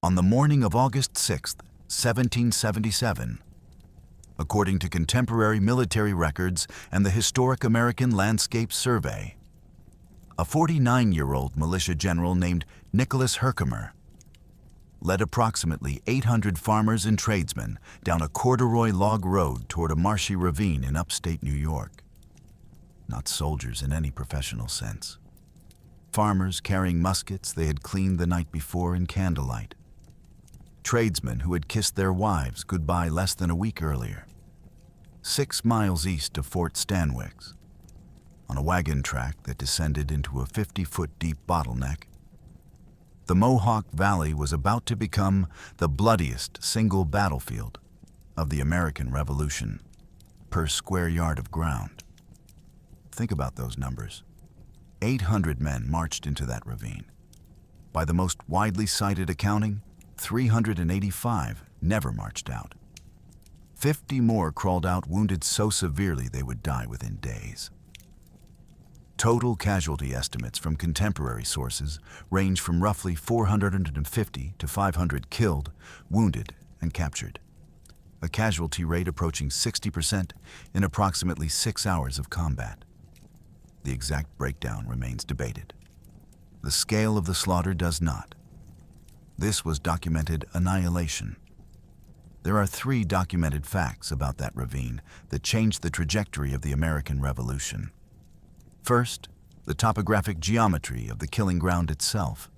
On the morning of August 6, 1777, according to contemporary military records and the Historic American Landscape Survey, a 49-year-old militia general named Nicholas Herkimer led approximately 800 farmers and tradesmen down a corduroy log road toward a marshy ravine in upstate New York. Not soldiers in any professional sense. Farmers carrying muskets they had cleaned the night before in candlelight. Tradesmen who had kissed their wives goodbye less than a week earlier. 6 miles east of Fort Stanwix, on a wagon track that descended into a 50-foot deep bottleneck, the Mohawk Valley was about to become the bloodiest single battlefield of the American Revolution per square yard of ground. Think about those numbers. 800 men marched into that ravine. By the most widely cited accounting, 385 never marched out. 50 more crawled out wounded so severely they would die within days. Total casualty estimates from contemporary sources range from roughly 450 to 500 killed, wounded, and captured. A casualty rate approaching 60% in approximately 6 hours of combat. The exact breakdown remains debated. The scale of the slaughter does not. This was documented annihilation. There are 3 documented facts about that ravine that changed the trajectory of the American Revolution. First, the topographic geometry of the killing ground itself.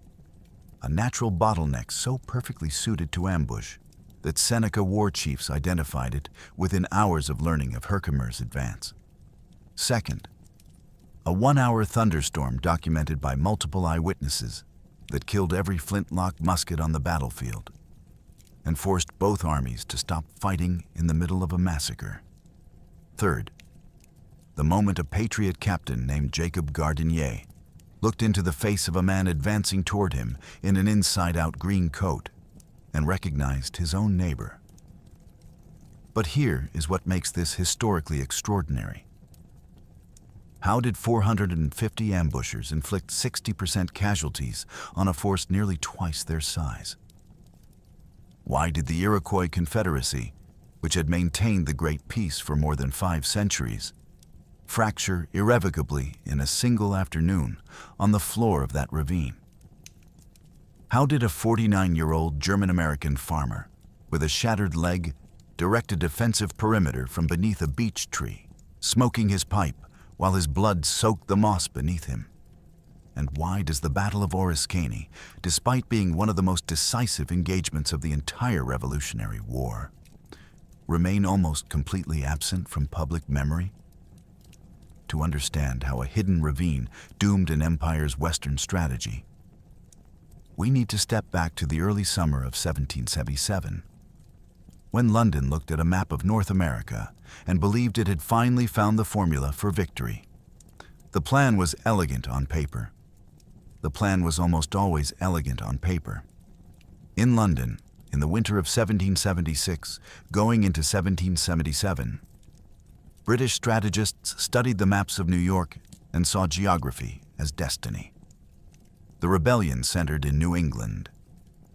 A natural bottleneck so perfectly suited to ambush that Seneca war chiefs identified it within hours of learning of Herkimer's advance. Second, a 1-hour thunderstorm documented by multiple eyewitnesses that killed every flintlock musket on the battlefield and forced both armies to stop fighting in the middle of a massacre. Third, the moment a patriot captain named Jacob Gardinier looked into the face of a man advancing toward him in an inside-out green coat and recognized his own neighbor. But here is what makes this historically extraordinary. How did 450 ambushers inflict 60% casualties on a force nearly twice their size? Why did the Iroquois Confederacy, which had maintained the Great Peace for more than 5 centuries, fracture irrevocably in a single afternoon on the floor of that ravine? How did a 49-year-old German-American farmer with a shattered leg direct a defensive perimeter from beneath a beech tree, smoking his pipe while his blood soaked the moss beneath him? And why does the Battle of Oriskany, despite being one of the most decisive engagements of the entire Revolutionary War, remain almost completely absent from public memory? To understand how a hidden ravine doomed an empire's Western strategy, we need to step back to the early summer of 1777, when London looked at a map of North America and believed it had finally found the formula for victory. The plan was elegant on paper. The plan was almost always elegant on paper. In London, in the winter of 1776, going into 1777, British strategists studied the maps of New York and saw geography as destiny. The rebellion centered in New England.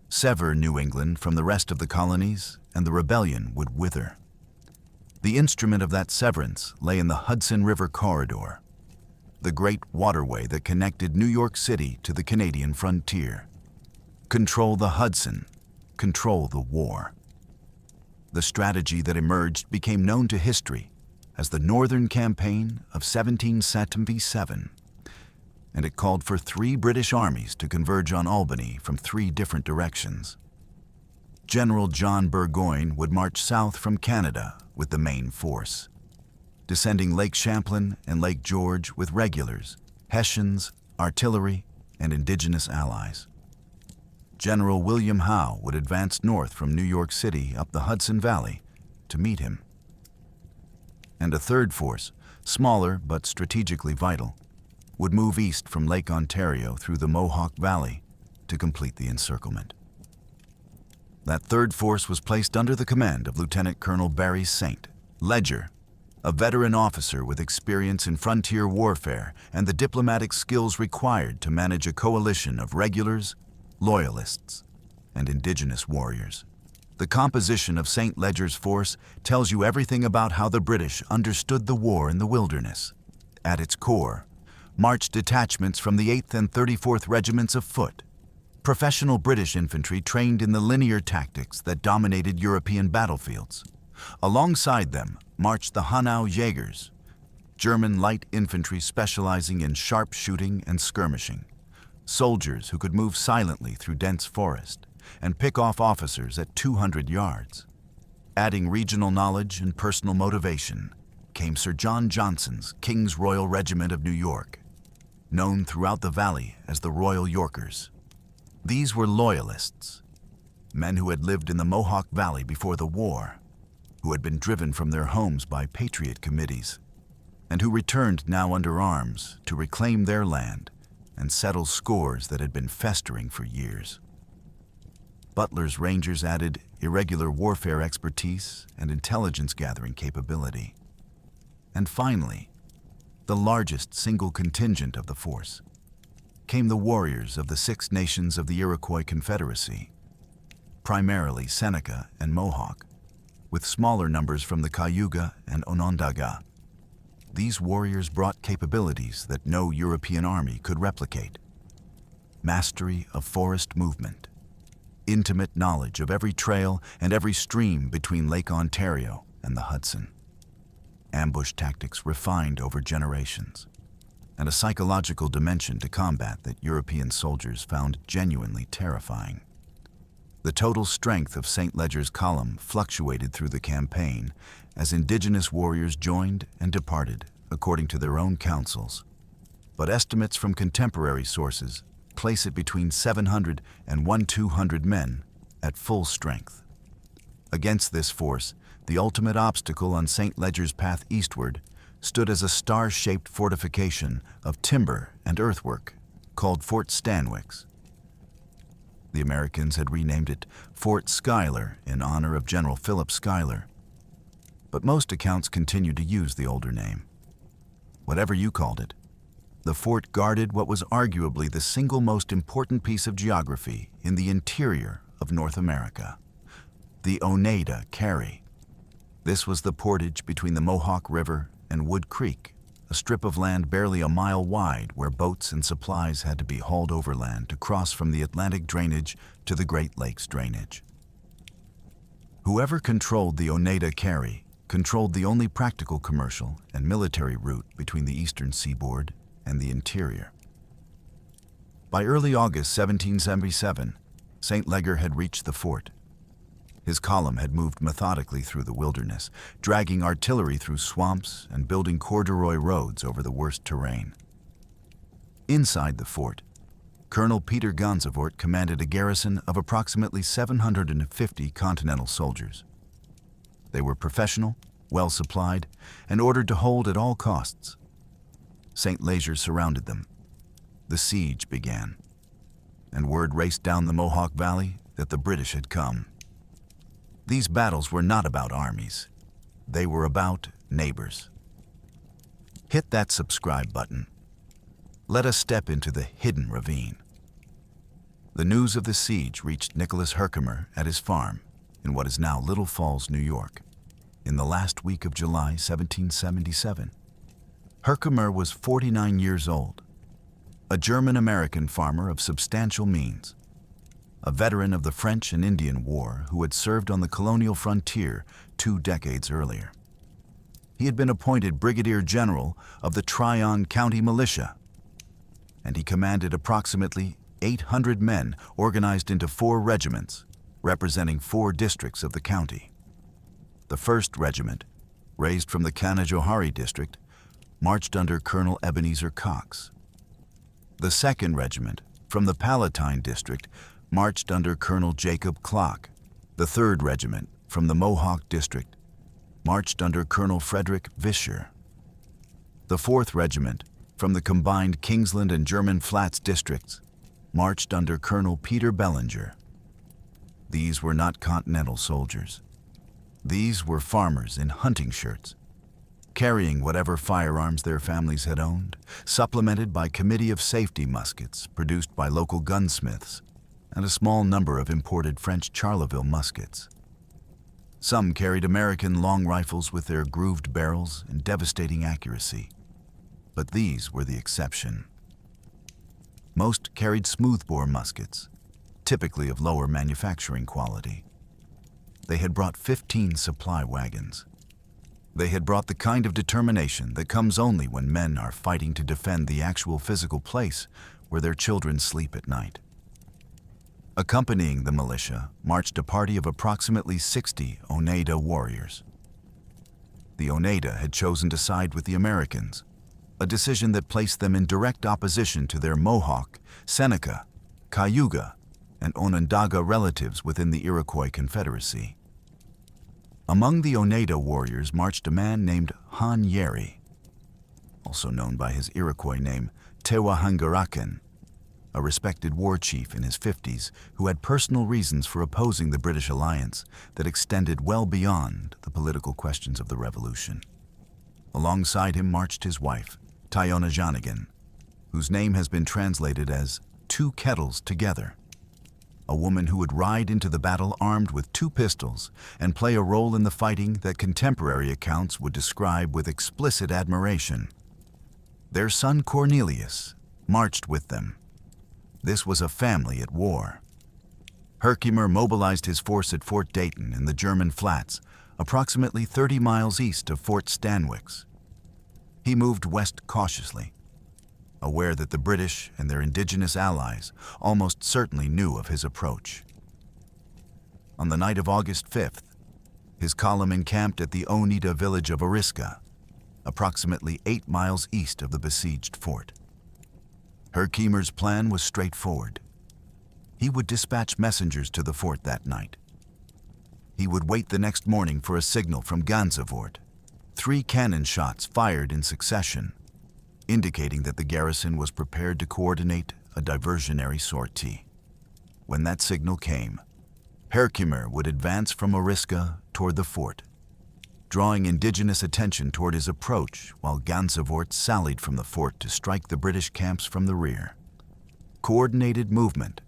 Sever New England from the rest of the colonies, and the rebellion would wither. The instrument of that severance lay in the Hudson River Corridor, the great waterway that connected New York City to the Canadian frontier. Control the Hudson, control the war. The strategy that emerged became known to history as the Northern Campaign of 1777, and it called for 3 British armies to converge on Albany from 3 different directions. General John Burgoyne would march south from Canada with the main force, descending Lake Champlain and Lake George with regulars, Hessians, artillery, and indigenous allies. General William Howe would advance north from New York City up the Hudson Valley to meet him. And a third force, smaller but strategically vital, would move east from Lake Ontario through the Mohawk Valley to complete the encirclement. That third force was placed under the command of Lieutenant Colonel Barry St. Ledger, a veteran officer with experience in frontier warfare and the diplomatic skills required to manage a coalition of regulars, loyalists, and indigenous warriors. The composition of St. Leger's force tells you everything about how the British understood the war in the wilderness. At its core, marched detachments from the 8th and 34th Regiments of Foot, professional British infantry trained in the linear tactics that dominated European battlefields. Alongside them marched the Hanau Jägers, German light infantry specializing in sharp shooting and skirmishing, soldiers who could move silently through dense forest and pick off officers at 200 yards. Adding regional knowledge and personal motivation came Sir John Johnson's King's Royal Regiment of New York, known throughout the valley as the Royal Yorkers. These were loyalists, men who had lived in the Mohawk Valley before the war, who had been driven from their homes by patriot committees, and who returned now under arms to reclaim their land and settle scores that had been festering for years. Butler's Rangers added irregular warfare expertise and intelligence-gathering capability. And finally, the largest single contingent of the force, came the warriors of the Six Nations of the Iroquois Confederacy, primarily Seneca and Mohawk, with smaller numbers from the Cayuga and Onondaga. These warriors brought capabilities that no European army could replicate. Mastery of forest movement, intimate knowledge of every trail and every stream between Lake Ontario and the Hudson, ambush tactics refined over generations, and a psychological dimension to combat that European soldiers found genuinely terrifying. The total strength of St. Leger's column fluctuated through the campaign as indigenous warriors joined and departed according to their own counsels, but estimates from contemporary sources place it between 700 and 1,200 men at full strength. Against this force, the ultimate obstacle on St. Leger's path eastward stood as a star-shaped fortification of timber and earthwork called Fort Stanwix. The Americans had renamed it Fort Schuyler in honor of General Philip Schuyler, but most accounts continue to use the older name. Whatever you called it, the fort guarded what was arguably the single most important piece of geography in the interior of North America, the Oneida Carry. This was the portage between the Mohawk River and Wood Creek, a strip of land barely a mile wide where boats and supplies had to be hauled overland to cross from the Atlantic drainage to the Great Lakes drainage. Whoever controlled the Oneida Carry controlled the only practical commercial and military route between the eastern seaboard and the interior. By early August 1777, St. Leger had reached the fort. His column had moved methodically through the wilderness, dragging artillery through swamps and building corduroy roads over the worst terrain. Inside the fort, Colonel Peter Gansevoort commanded a garrison of approximately 750 Continental soldiers. They were professional, well-supplied, and ordered to hold at all costs. St. Leger surrounded them. The siege began, and word raced down the Mohawk Valley that the British had come. These battles were not about armies. They were about neighbors. Hit that subscribe button. Let us step into the hidden ravine. The news of the siege reached Nicholas Herkimer at his farm in what is now Little Falls, New York, in the last week of July 1777. Herkimer was 49 years old, a German-American farmer of substantial means, a veteran of the French and Indian War who had served on the colonial frontier 2 decades earlier. He had been appointed Brigadier General of the Tryon County Militia, and he commanded approximately 800 men organized into 4 regiments, representing 4 districts of the county. The 1st Regiment, raised from the Canajoharie district, marched under Colonel Ebenezer Cox. The 2nd Regiment, from the Palatine district, marched under Colonel Jacob Clark. The 3rd Regiment, from the Mohawk district, marched under Colonel Frederick Vischer. The 4th Regiment, from the combined Kingsland and German Flats districts, marched under Colonel Peter Bellinger. These were not Continental soldiers. These were farmers in hunting shirts, carrying whatever firearms their families had owned, supplemented by Committee of Safety muskets produced by local gunsmiths and a small number of imported French Charleville muskets. Some carried American long rifles with their grooved barrels and devastating accuracy, but these were the exception. Most carried smoothbore muskets, typically of lower manufacturing quality. They had brought 15 supply wagons. They had brought the kind of determination that comes only when men are fighting to defend the actual physical place where their children sleep at night. Accompanying the militia marched a party of approximately 60 Oneida warriors. The Oneida had chosen to side with the Americans, a decision that placed them in direct opposition to their Mohawk, Seneca, Cayuga, and Onondaga relatives within the Iroquois Confederacy. Among the Oneida warriors marched a man named Han Yeri, also known by his Iroquois name Tewahangarakan, a respected war chief in his 50s who had personal reasons for opposing the British alliance that extended well beyond the political questions of the Revolution. Alongside him marched his wife, Tayonajanigan, whose name has been translated as two kettles together, a woman who would ride into the battle armed with 2 pistols and play a role in the fighting that contemporary accounts would describe with explicit admiration. Their son Cornelius marched with them. This was a family at war. Herkimer mobilized his force at Fort Dayton in the German Flats, approximately 30 miles east of Fort Stanwix. He moved west cautiously, aware that the British and their indigenous allies almost certainly knew of his approach. On the night of August 5th, his column encamped at the Oneida village of Oriskany, approximately 8 miles east of the besieged fort. Herkimer's plan was straightforward. He would dispatch messengers to the fort that night. He would wait the next morning for a signal from Gansevoort. 3 cannon shots fired in succession, indicating that the garrison was prepared to coordinate a diversionary sortie. When that signal came, Herkimer would advance from Oriskany toward the fort, drawing indigenous attention toward his approach while Gansevoort sallied from the fort to strike the British camps from the rear. Coordinated movement,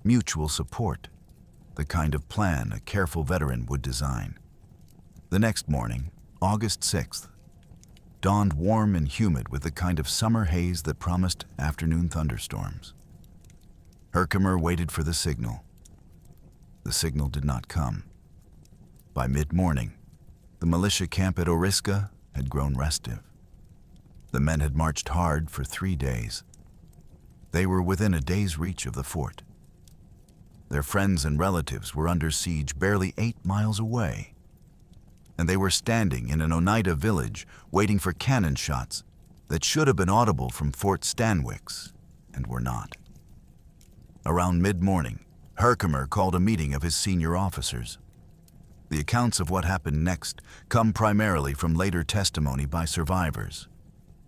mutual support, the kind of plan a careful veteran would design. The next morning, August 6th, dawned warm and humid with the kind of summer haze that promised afternoon thunderstorms. Herkimer waited for the signal. The signal did not come. By mid-morning, the militia camp at Oriskany had grown restive. The men had marched hard for 3 days. They were within a day's reach of the fort. Their friends and relatives were under siege barely 8 miles away, and they were standing in an Oneida village waiting for cannon shots that should have been audible from Fort Stanwix and were not. Around mid-morning, Herkimer called a meeting of his senior officers. The accounts of what happened next come primarily from later testimony by survivors,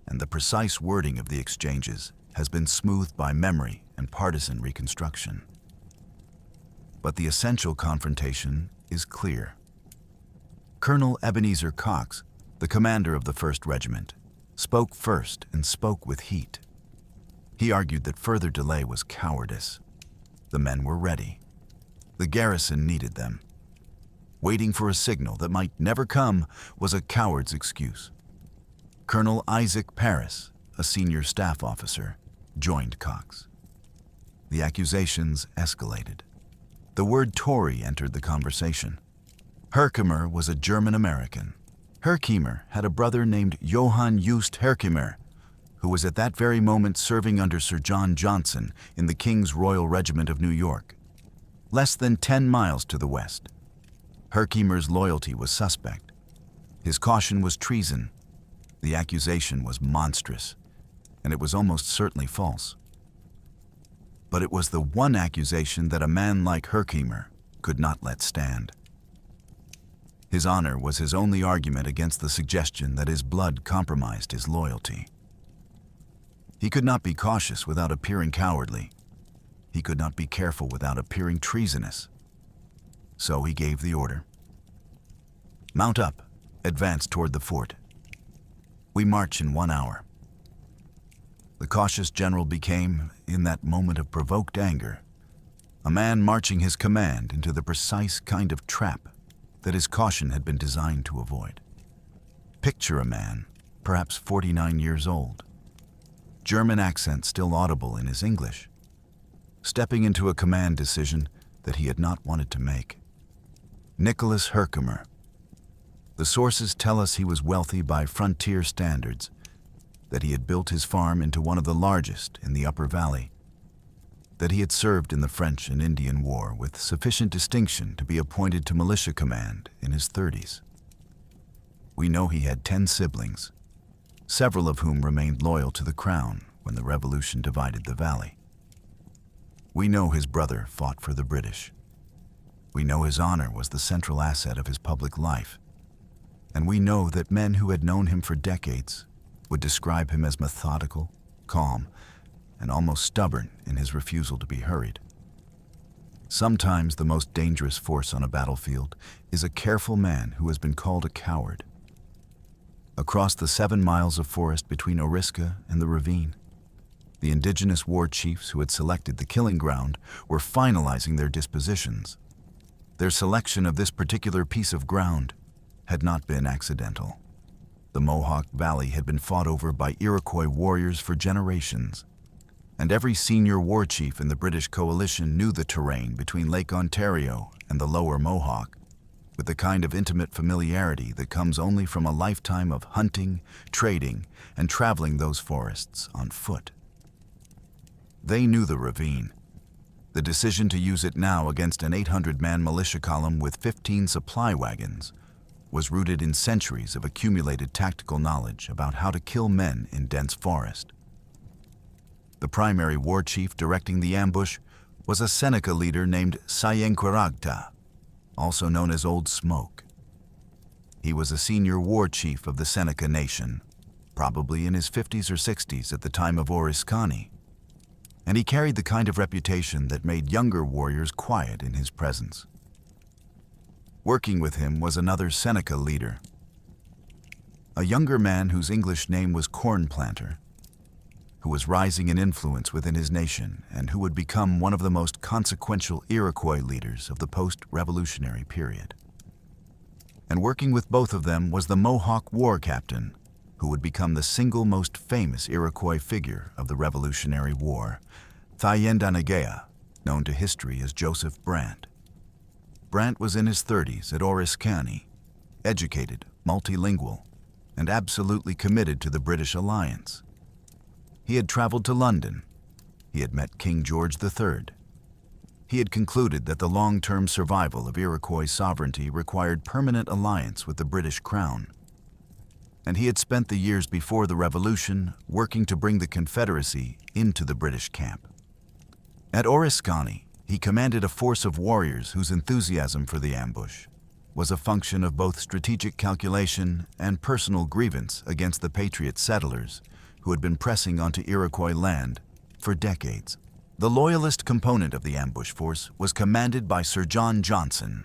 and the precise wording of the exchanges has been smoothed by memory and partisan reconstruction. But the essential confrontation is clear. Colonel Ebenezer Cox, the commander of the 1st Regiment, spoke first and spoke with heat. He argued that further delay was cowardice. The men were ready. The garrison needed them. Waiting for a signal that might never come was a coward's excuse. Colonel Isaac Paris, a senior staff officer, joined Cox. The accusations escalated. The word Tory entered the conversation. Herkimer was a German-American. Herkimer had a brother named Johann Just Herkimer, who was at that very moment serving under Sir John Johnson in the King's Royal Regiment of New York, less than 10 miles to the west. Herkimer's loyalty was suspect. His caution was treason. The accusation was monstrous, and it was almost certainly false. But it was the one accusation that a man like Herkimer could not let stand. His honor was his only argument against the suggestion that his blood compromised his loyalty. He could not be cautious without appearing cowardly. He could not be careful without appearing treasonous. So he gave the order. Mount up, advance toward the fort. We march in 1 hour. The cautious general became, in that moment of provoked anger, a man marching his command into the precise kind of trap that his caution had been designed to avoid. Picture a man, perhaps 49 years old, German accent still audible in his English, stepping into a command decision that he had not wanted to make. Nicholas Herkimer. The sources tell us he was wealthy by frontier standards, that he had built his farm into one of the largest in the Upper Valley, that he had served in the French and Indian War with sufficient distinction to be appointed to militia command in his 30s. We know he had 10 siblings, several of whom remained loyal to the crown when the revolution divided the valley. We know his brother fought for the British. We know his honor was the central asset of his public life. And we know that men who had known him for decades would describe him as methodical, calm, and almost stubborn in his refusal to be hurried. Sometimes the most dangerous force on a battlefield is a careful man who has been called a coward. Across the 7 miles of forest between Oriskany and the ravine, the indigenous war chiefs who had selected the killing ground were finalizing their dispositions. Their selection of this particular piece of ground had not been accidental. The Mohawk Valley had been fought over by Iroquois warriors for generations, and every senior war chief in the British coalition knew the terrain between Lake Ontario and the lower Mohawk with the kind of intimate familiarity that comes only from a lifetime of hunting, trading, and traveling those forests on foot. They knew the ravine. The decision to use it now against an 800-man militia column with 15 supply wagons was rooted in centuries of accumulated tactical knowledge about how to kill men in dense forest. The primary war chief directing the ambush was a Seneca leader named Sayenqueragta, also known as Old Smoke. He was a senior war chief of the Seneca Nation, probably in his 50s or 60s at the time of Oriskany, and he carried the kind of reputation that made younger warriors quiet in his presence. Working with him was another Seneca leader, a younger man whose English name was Cornplanter, who was rising in influence within his nation and who would become one of the most consequential Iroquois leaders of the post-revolutionary period. And working with both of them was the Mohawk war captain, who would become the single most famous Iroquois figure of the Revolutionary War, Thayendanegea, known to history as Joseph Brant. Brant was in his 30s at Oriskany, educated, multilingual, and absolutely committed to the British alliance. He had traveled to London. He had met King George III. He had concluded that the long-term survival of Iroquois sovereignty required permanent alliance with the British crown. And he had spent the years before the Revolution working to bring the Confederacy into the British camp. At Oriskany, he commanded a force of warriors whose enthusiasm for the ambush was a function of both strategic calculation and personal grievance against the patriot settlers who had been pressing onto Iroquois land for decades. The loyalist component of the ambush force was commanded by Sir John Johnson,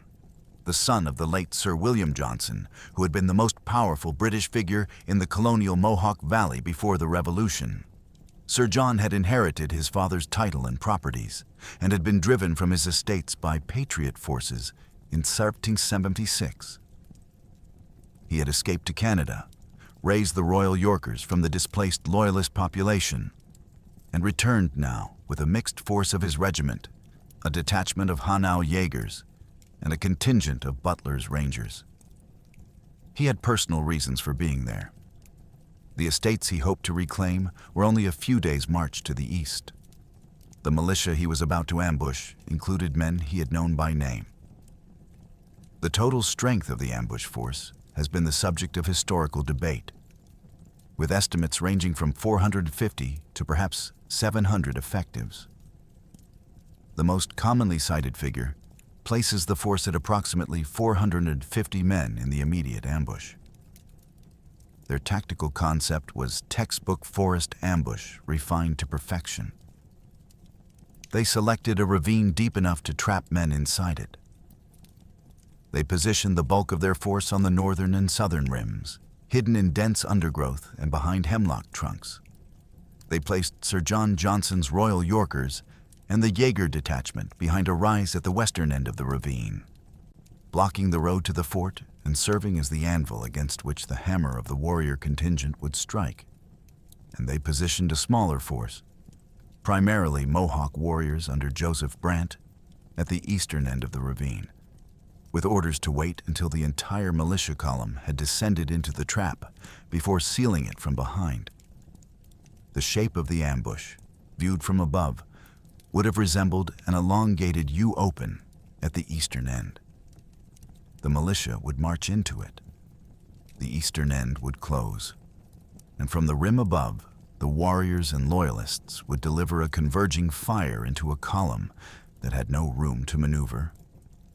the son of the late Sir William Johnson, who had been the most powerful British figure in the colonial Mohawk Valley before the Revolution. Sir John had inherited his father's title and properties, and had been driven from his estates by Patriot forces in 1776. He had escaped to Canada, raised the Royal Yorkers from the displaced Loyalist population, and returned now with a mixed force of his regiment, a detachment of Hanau Jaegers, and a contingent of Butler's Rangers. He had personal reasons for being there. The estates he hoped to reclaim were only a few days' march to the east. The militia he was about to ambush included men he had known by name. The total strength of the ambush force has been the subject of historical debate, with estimates ranging from 450 to perhaps 700 effectives. The most commonly cited figure places the force at approximately 450 men in the immediate ambush. Their tactical concept was textbook forest ambush refined to perfection. They selected a ravine deep enough to trap men inside it. They positioned the bulk of their force on the northern and southern rims, hidden in dense undergrowth and behind hemlock trunks. They placed Sir John Johnson's Royal Yorkers and the Jaeger detachment behind a rise at the western end of the ravine, blocking the road to the fort and serving as the anvil against which the hammer of the warrior contingent would strike. And they positioned a smaller force, primarily Mohawk warriors under Joseph Brant, at the eastern end of the ravine, with orders to wait until the entire militia column had descended into the trap before sealing it from behind. The shape of the ambush, viewed from above, would have resembled an elongated U-open at the eastern end. The militia would march into it. The eastern end would close, and from the rim above, the warriors and loyalists would deliver a converging fire into a column that had no room to maneuver,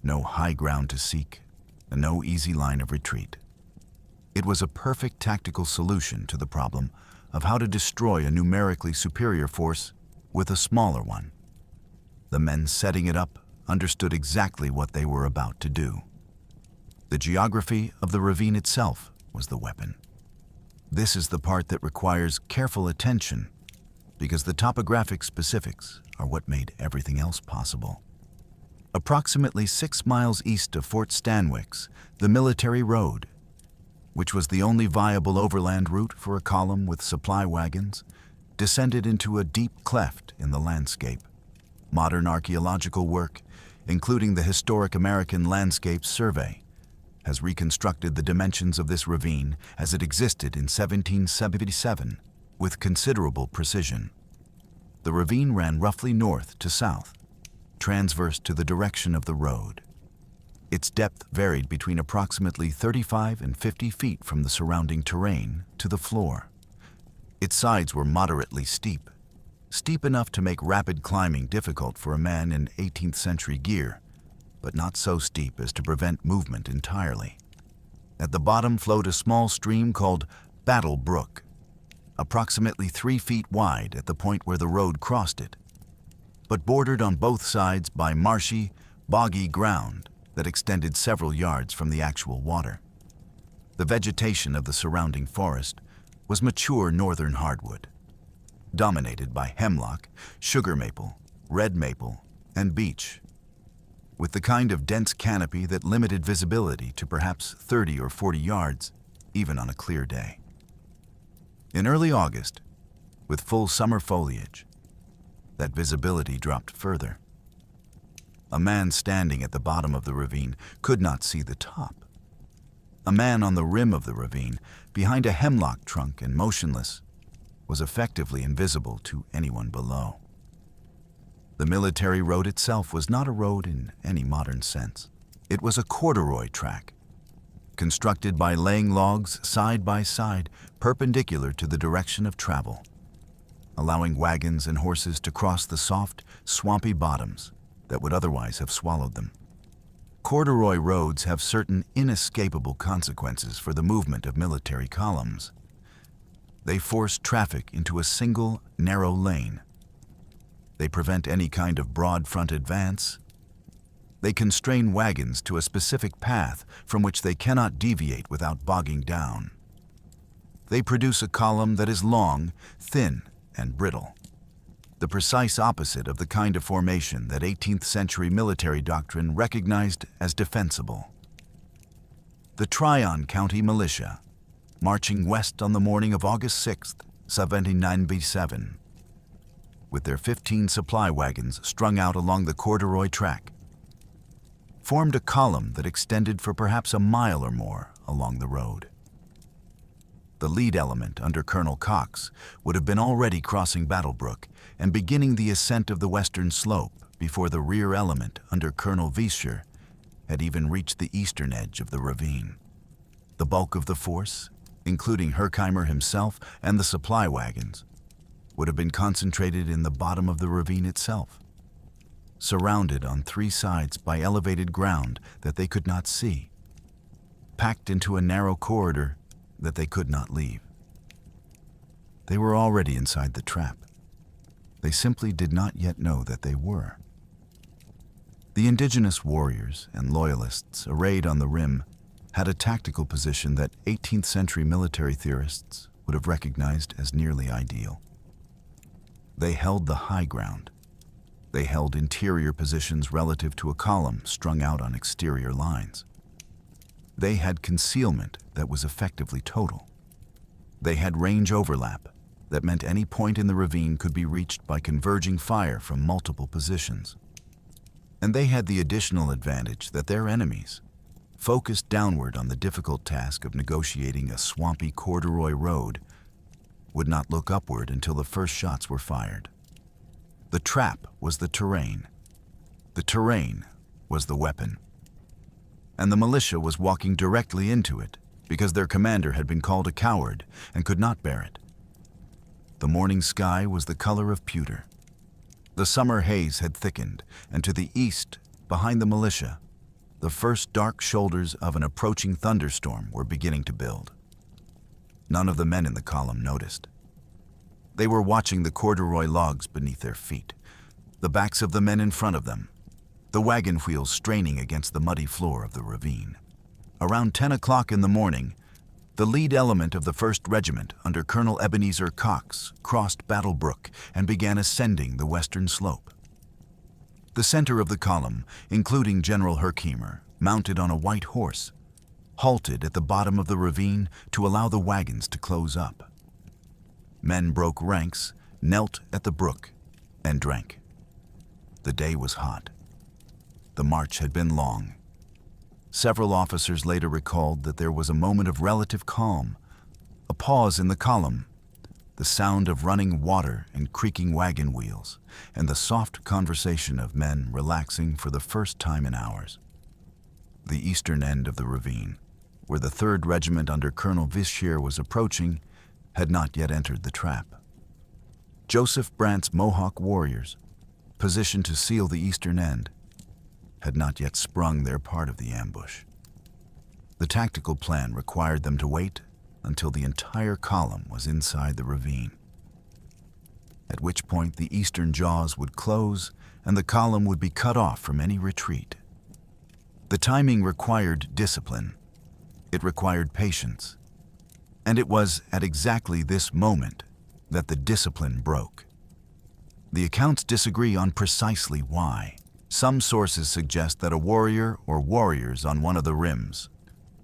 no high ground to seek, and no easy line of retreat. It was a perfect tactical solution to the problem of how to destroy a numerically superior force with a smaller one. The men setting it up understood exactly what they were about to do. The geography of the ravine itself was the weapon. This is the part that requires careful attention because the topographic specifics are what made everything else possible. Approximately 6 miles east of Fort Stanwix, the military road, which was the only viable overland route for a column with supply wagons, descended into a deep cleft in the landscape. Modern archaeological work, including the Historic American Landscape Survey, has reconstructed the dimensions of this ravine as it existed in 1777 with considerable precision. The ravine ran roughly north to south, transverse to the direction of the road. Its depth varied between approximately 35 and 50 feet from the surrounding terrain to the floor. Its sides were moderately steep enough to make rapid climbing difficult for a man in 18th century gear, but not so steep as to prevent movement entirely. At the bottom flowed a small stream called Battle Brook, approximately 3 feet wide at the point where the road crossed it, but bordered on both sides by marshy, boggy ground that extended several yards from the actual water. The vegetation of the surrounding forest was mature northern hardwood, dominated by hemlock, sugar maple, red maple, and beech, with the kind of dense canopy that limited visibility to perhaps 30 or 40 yards, even on a clear day. In early August, with full summer foliage, that visibility dropped further. A man standing at the bottom of the ravine could not see the top. A man on the rim of the ravine, behind a hemlock trunk and motionless, was effectively invisible to anyone below. The military road itself was not a road in any modern sense. It was a corduroy track, constructed by laying logs side by side perpendicular to the direction of travel, allowing wagons and horses to cross the soft, swampy bottoms that would otherwise have swallowed them. Corduroy roads have certain inescapable consequences for the movement of military columns. They force traffic into a single, narrow lane. They prevent any kind of broad front advance. They constrain wagons to a specific path from which they cannot deviate without bogging down. They produce a column that is long, thin, and brittle, the precise opposite of the kind of formation that 18th century military doctrine recognized as defensible. The Tryon County Militia, marching west on the morning of August 6, 1797, with their 15 supply wagons strung out along the corduroy track, formed a column that extended for perhaps a mile or more along the road. The lead element under Colonel Cox would have been already crossing Battle Brook and beginning the ascent of the western slope before the rear element under Colonel Viescher had even reached the eastern edge of the ravine. The bulk of the force, including Herkimer himself and the supply wagons, would have been concentrated in the bottom of the ravine itself, surrounded on 3 sides by elevated ground that they could not see, packed into a narrow corridor that they could not leave. They were already inside the trap. They simply did not yet know that they were. The indigenous warriors and loyalists arrayed on the rim had a tactical position that 18th century military theorists would have recognized as nearly ideal. They held the high ground, They held interior positions relative to a column strung out on exterior lines. They had concealment that was effectively total. They had range overlap that meant any point in the ravine could be reached by converging fire from multiple positions. And they had the additional advantage that their enemies, focused downward on the difficult task of negotiating a swampy corduroy road, would not look upward until the first shots were fired. The trap was the terrain. The terrain was the weapon. And the militia was walking directly into it because their commander had been called a coward and could not bear it. The morning sky was the color of pewter. The summer haze had thickened, and to the east, behind the militia, the first dark shoulders of an approaching thunderstorm were beginning to build. None of the men in the column noticed. They were watching the corduroy logs beneath their feet, the backs of the men in front of them, the wagon wheels straining against the muddy floor of the ravine. Around 10 o'clock in the morning, the lead element of the 1st Regiment under Colonel Ebenezer Cox crossed Battle Brook and began ascending the western slope. The center of the column, including General Herkimer, mounted on a white horse, halted at the bottom of the ravine to allow the wagons to close up. Men broke ranks, knelt at the brook, and drank. The day was hot. The march had been long. Several officers later recalled that there was a moment of relative calm, a pause in the column, the sound of running water and creaking wagon wheels, and the soft conversation of men relaxing for the first time in hours. The eastern end of the ravine, where the 3rd Regiment under Colonel Vischer was approaching, had not yet entered the trap. Joseph Brant's Mohawk warriors, positioned to seal the eastern end, had not yet sprung their part of the ambush. The tactical plan required them to wait until the entire column was inside the ravine, at which point the eastern jaws would close and the column would be cut off from any retreat. The timing required discipline. It required patience. And it was at exactly this moment that the discipline broke. The accounts disagree on precisely why. Some sources suggest that a warrior or warriors on one of the rims,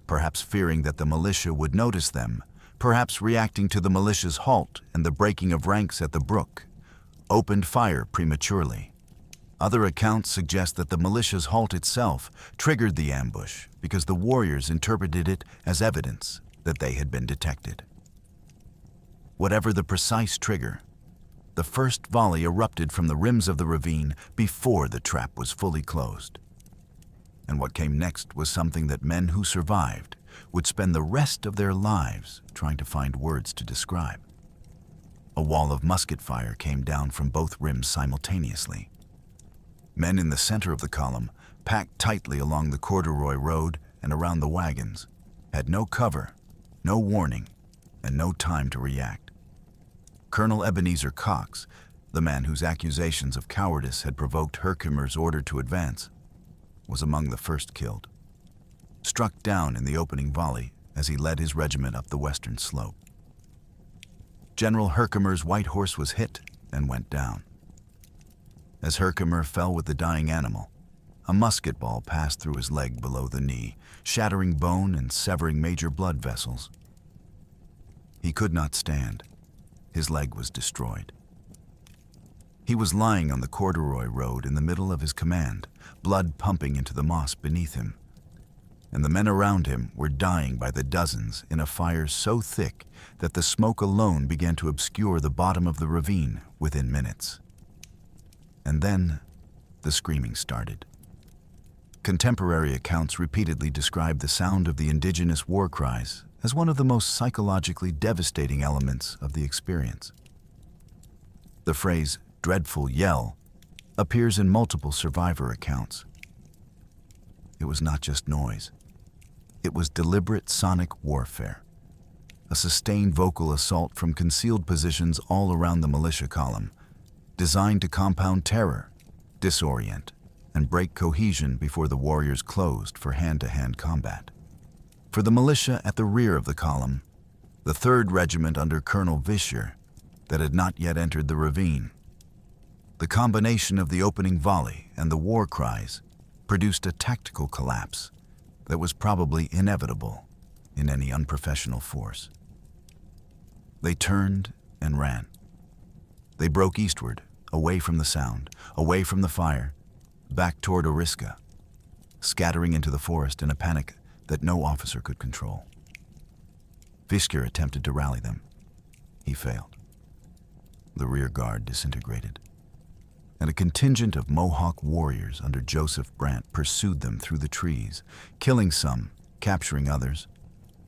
perhaps fearing that the militia would notice them, perhaps reacting to the militia's halt and the breaking of ranks at the brook, opened fire prematurely. Other accounts suggest that the militia's halt itself triggered the ambush because the warriors interpreted it as evidence that they had been detected. Whatever the precise trigger, the first volley erupted from the rims of the ravine before the trap was fully closed. And what came next was something that men who survived would spend the rest of their lives trying to find words to describe. A wall of musket fire came down from both rims simultaneously. Men in the center of the column, packed tightly along the corduroy road and around the wagons, had no cover, no warning, and no time to react. Colonel Ebenezer Cox, the man whose accusations of cowardice had provoked Herkimer's order to advance, was among the first killed, struck down in the opening volley as he led his regiment up the western slope. General Herkimer's white horse was hit and went down. As Herkimer fell with the dying animal, a musket ball passed through his leg below the knee, shattering bone and severing major blood vessels. He could not stand. His leg was destroyed. He was lying on the corduroy road in the middle of his command, blood pumping into the moss beneath him, and the men around him were dying by the dozens in a fire so thick that the smoke alone began to obscure the bottom of the ravine within minutes. And then the screaming started. Contemporary accounts repeatedly describe the sound of the indigenous war cries as one of the most psychologically devastating elements of the experience. The phrase, "dreadful yell," appears in multiple survivor accounts. It was not just noise. It was deliberate sonic warfare, a sustained vocal assault from concealed positions all around the militia column, designed to compound terror, disorient, and break cohesion before the warriors closed for hand-to-hand combat. For the militia at the rear of the column, the 3rd Regiment under Colonel Vischer, that had not yet entered the ravine, The combination of the opening volley and the war cries produced a tactical collapse that was probably inevitable in any unprofessional force. They turned and ran. They broke eastward, away from the sound, away from the fire, back toward Oriskany, scattering into the forest in a panic that no officer could control. Fisker attempted to rally them. He failed. The rear guard disintegrated, and a contingent of Mohawk warriors under Joseph Brant pursued them through the trees, killing some, capturing others,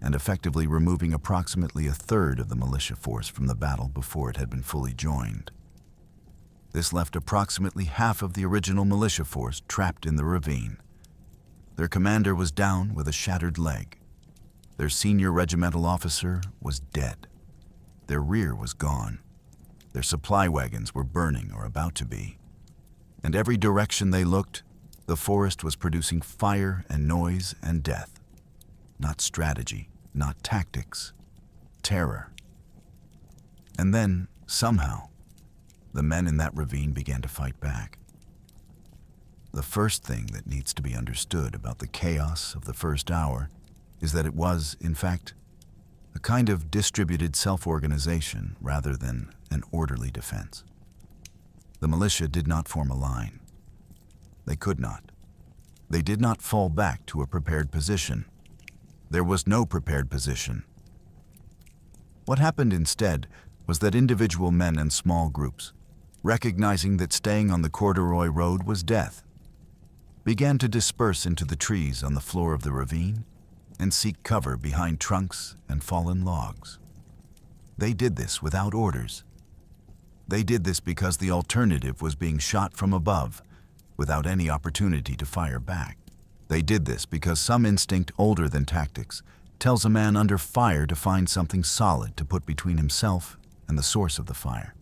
and effectively removing approximately a third of the militia force from the battle before it had been fully joined. This left approximately half of the original militia force trapped in the ravine. Their commander was down with a shattered leg. Their senior regimental officer was dead. Their rear was gone. Their supply wagons were burning or about to be. And every direction they looked, the forest was producing fire and noise and death. Not strategy, not tactics, terror. And then, somehow, the men in that ravine began to fight back. The first thing that needs to be understood about the chaos of the first hour is that it was, in fact, a kind of distributed self-organization rather than an orderly defense. The militia did not form a line. They could not. They did not fall back to a prepared position. There was no prepared position. What happened instead was that individual men and small groups, recognizing that staying on the corduroy road was death, began to disperse into the trees on the floor of the ravine and seek cover behind trunks and fallen logs. They did this without orders. They did this because the alternative was being shot from above without any opportunity to fire back. They did this because some instinct older than tactics tells a man under fire to find something solid to put between himself and the source of the fire.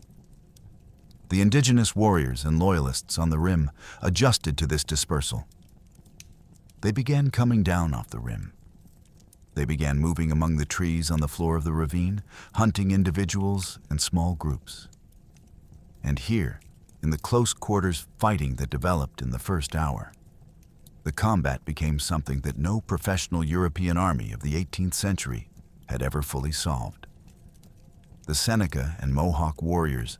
The indigenous warriors and loyalists on the rim adjusted to this dispersal. They began coming down off the rim. They began moving among the trees on the floor of the ravine, hunting individuals and small groups. And here, in the close quarters fighting that developed in the first hour, the combat became something that no professional European army of the 18th century had ever fully solved. The Seneca and Mohawk warriors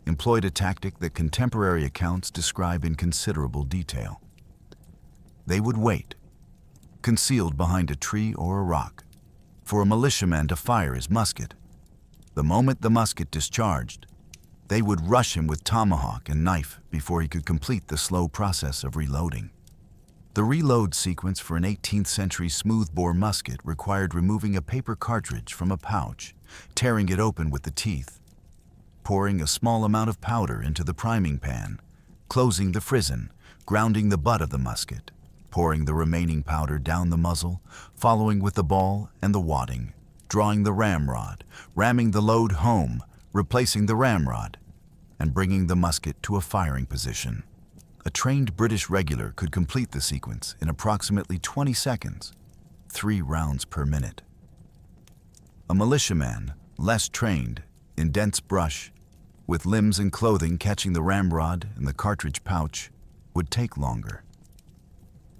employed a tactic that contemporary accounts describe in considerable detail. They would wait, concealed behind a tree or a rock, for a militiaman to fire his musket. The moment the musket discharged, they would rush him with tomahawk and knife before he could complete the slow process of reloading. The reload sequence for an 18th century smoothbore musket required removing a paper cartridge from a pouch, tearing it open with the teeth, pouring a small amount of powder into the priming pan, closing the frizzen, grounding the butt of the musket, pouring the remaining powder down the muzzle, following with the ball and the wadding, drawing the ramrod, ramming the load home, replacing the ramrod, and bringing the musket to a firing position. A trained British regular could complete the sequence in approximately 20 seconds, 3 rounds per minute. A militiaman, less trained, in dense brush, with limbs and clothing catching the ramrod and the cartridge pouch, would take longer.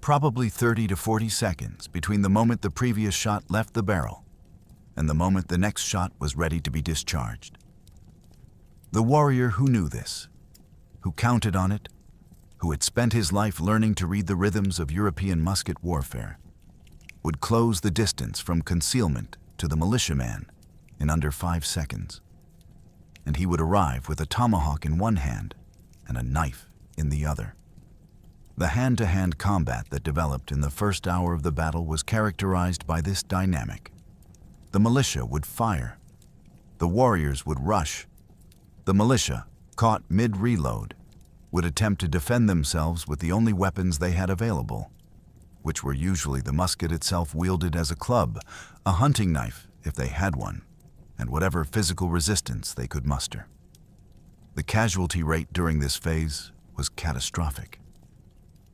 Probably 30 to 40 seconds between the moment the previous shot left the barrel and the moment the next shot was ready to be discharged. The warrior who knew this, who counted on it, who had spent his life learning to read the rhythms of European musket warfare, would close the distance from concealment to the militiaman in under 5 seconds. And he would arrive with a tomahawk in one hand and a knife in the other. The hand-to-hand combat that developed in the first hour of the battle was characterized by this dynamic. The militia would fire. The warriors would rush. The militia, caught mid-reload, would attempt to defend themselves with the only weapons they had available, which were usually the musket itself wielded as a club, a hunting knife if they had one, and whatever physical resistance they could muster. The casualty rate during this phase was catastrophic.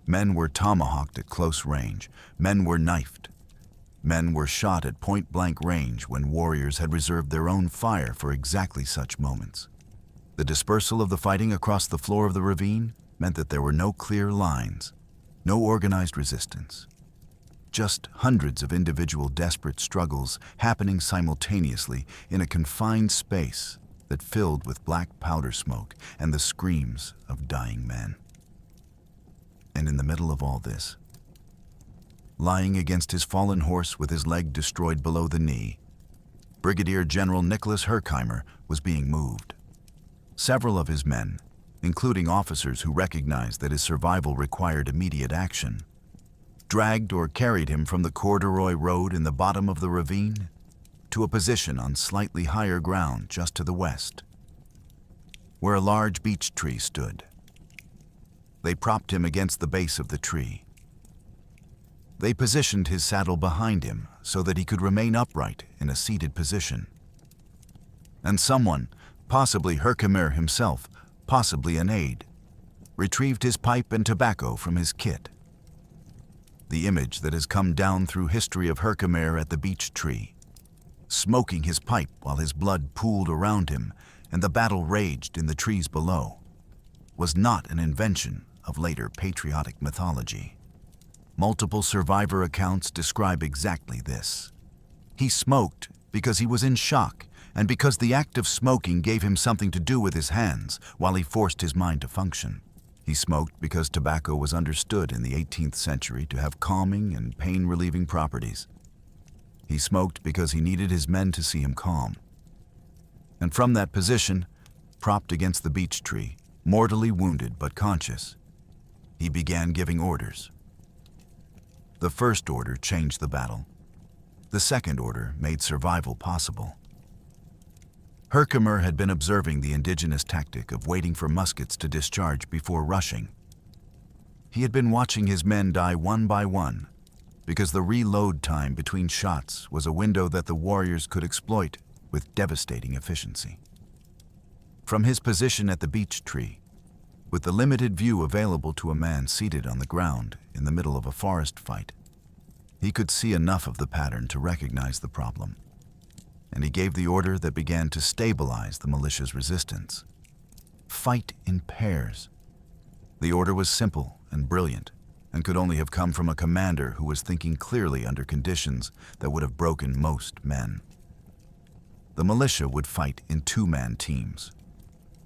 Men were tomahawked at close range. Men were knifed. Men were shot at point-blank range when warriors had reserved their own fire for exactly such moments. The dispersal of the fighting across the floor of the ravine meant that there were no clear lines, no organized resistance. Just hundreds of individual desperate struggles happening simultaneously in a confined space that filled with black powder smoke and the screams of dying men. And in the middle of all this, lying against his fallen horse with his leg destroyed below the knee, Brigadier General Nicholas Herkimer was being moved. Several of his men, including officers who recognized that his survival required immediate action, dragged or carried him from the corduroy road in the bottom of the ravine to a position on slightly higher ground just to the west, where a large beech tree stood. They propped him against the base of the tree. They positioned his saddle behind him so that he could remain upright in a seated position. And someone, possibly Herkimer himself, possibly an aide, retrieved his pipe and tobacco from his kit. The image that has come down through history of Herkimer at the beech tree, smoking his pipe while his blood pooled around him and the battle raged in the trees below, was not an invention of later patriotic mythology. Multiple survivor accounts describe exactly this. He smoked because he was in shock and because the act of smoking gave him something to do with his hands while he forced his mind to function. He smoked because tobacco was understood in the 18th century to have calming and pain-relieving properties. He smoked because he needed his men to see him calm. And from that position, propped against the beech tree, mortally wounded but conscious, he began giving orders. The first order changed the battle. The second order made survival possible. Herkimer had been observing the indigenous tactic of waiting for muskets to discharge before rushing. He had been watching his men die one by one because the reload time between shots was a window that the warriors could exploit with devastating efficiency. From his position at the beech tree, with the limited view available to a man seated on the ground in the middle of a forest fight, he could see enough of the pattern to recognize the problem, and he gave the order that began to stabilize the militia's resistance. Fight in pairs. The order was simple and brilliant, and could only have come from a commander who was thinking clearly under conditions that would have broken most men. The militia would fight in two-man teams.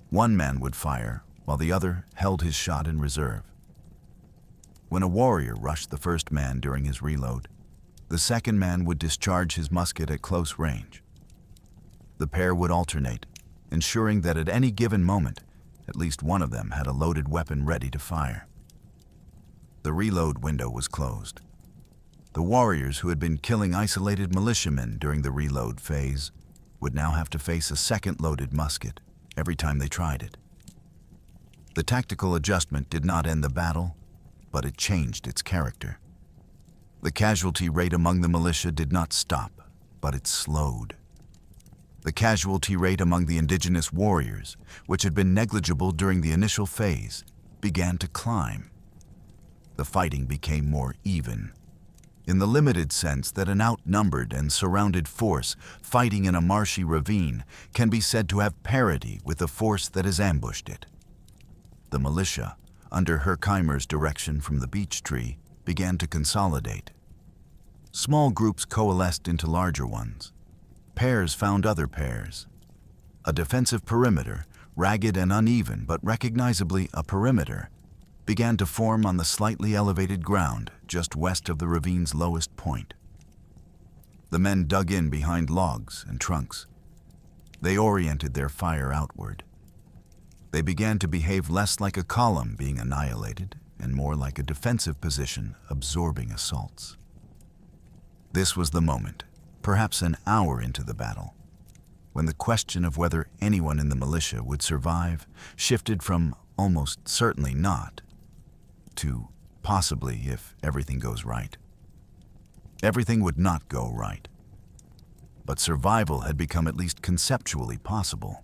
One man would fire, while the other held his shot in reserve. When a warrior rushed the first man during his reload, the second man would discharge his musket at close range. The pair would alternate, ensuring that at any given moment, at least one of them had a loaded weapon ready to fire. The reload window was closed. The warriors who had been killing isolated militiamen during the reload phase would now have to face a second loaded musket every time they tried it. The tactical adjustment did not end the battle, but it changed its character. The casualty rate among the militia did not stop, but it slowed. The casualty rate among the indigenous warriors, which had been negligible during the initial phase, began to climb. The fighting became more even, in the limited sense that an outnumbered and surrounded force fighting in a marshy ravine can be said to have parity with the force that has ambushed it. The militia, under Herkimer's direction from the beech tree, began to consolidate. Small groups coalesced into larger ones. Pairs found other pairs. A defensive perimeter, ragged and uneven but recognizably a perimeter, began to form on the slightly elevated ground just west of the ravine's lowest point. The men dug in behind logs and trunks. They oriented their fire outward. They began to behave less like a column being annihilated and more like a defensive position absorbing assaults. This was the moment, perhaps an hour into the battle, when the question of whether anyone in the militia would survive shifted from almost certainly not to possibly if everything goes right. Everything would not go right, but survival had become at least conceptually possible,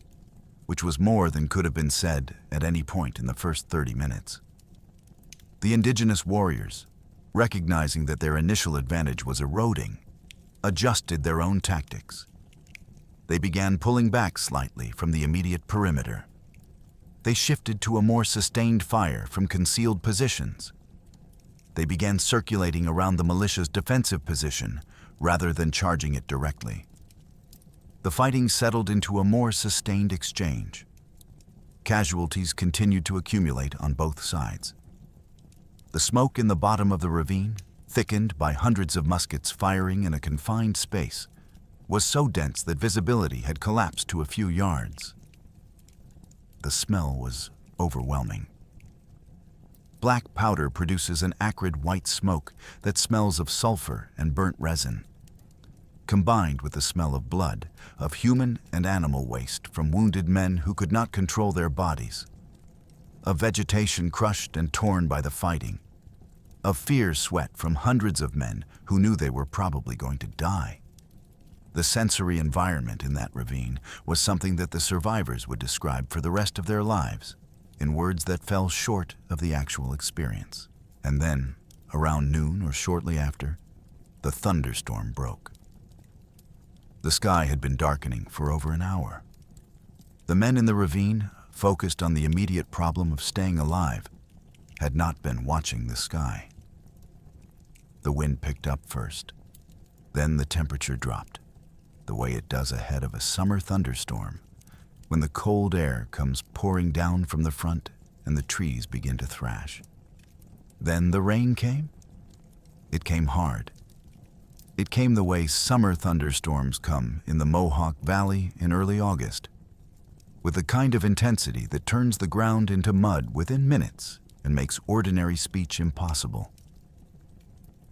which was more than could have been said at any point in the first 30 minutes. The indigenous warriors, recognizing that their initial advantage was eroding, adjusted their own tactics. They began pulling back slightly from the immediate perimeter, They shifted to a more sustained fire from concealed positions. They began circulating around the militia's defensive position rather than charging it directly. The fighting settled into a more sustained exchange. Casualties continued to accumulate on both sides. The smoke in the bottom of the ravine, thickened by hundreds of muskets firing in a confined space, was so dense that visibility had collapsed to a few yards. The smell was overwhelming. Black powder produces an acrid white smoke that smells of sulfur and burnt resin. Combined with the smell of blood, of human and animal waste from wounded men who could not control their bodies, of vegetation crushed and torn by the fighting, of fierce sweat from hundreds of men who knew they were probably going to die. The sensory environment in that ravine was something that the survivors would describe for the rest of their lives in words that fell short of the actual experience. And then, around noon or shortly after, the thunderstorm broke. The sky had been darkening for over an hour. The men in the ravine, focused on the immediate problem of staying alive, had not been watching the sky. The wind picked up first. Then the temperature dropped, the way it does ahead of a summer thunderstorm, when the cold air comes pouring down from the front and the trees begin to thrash. Then the rain came. It came hard. It came the way summer thunderstorms come in the Mohawk Valley in early August, with the kind of intensity that turns the ground into mud within minutes and makes ordinary speech impossible.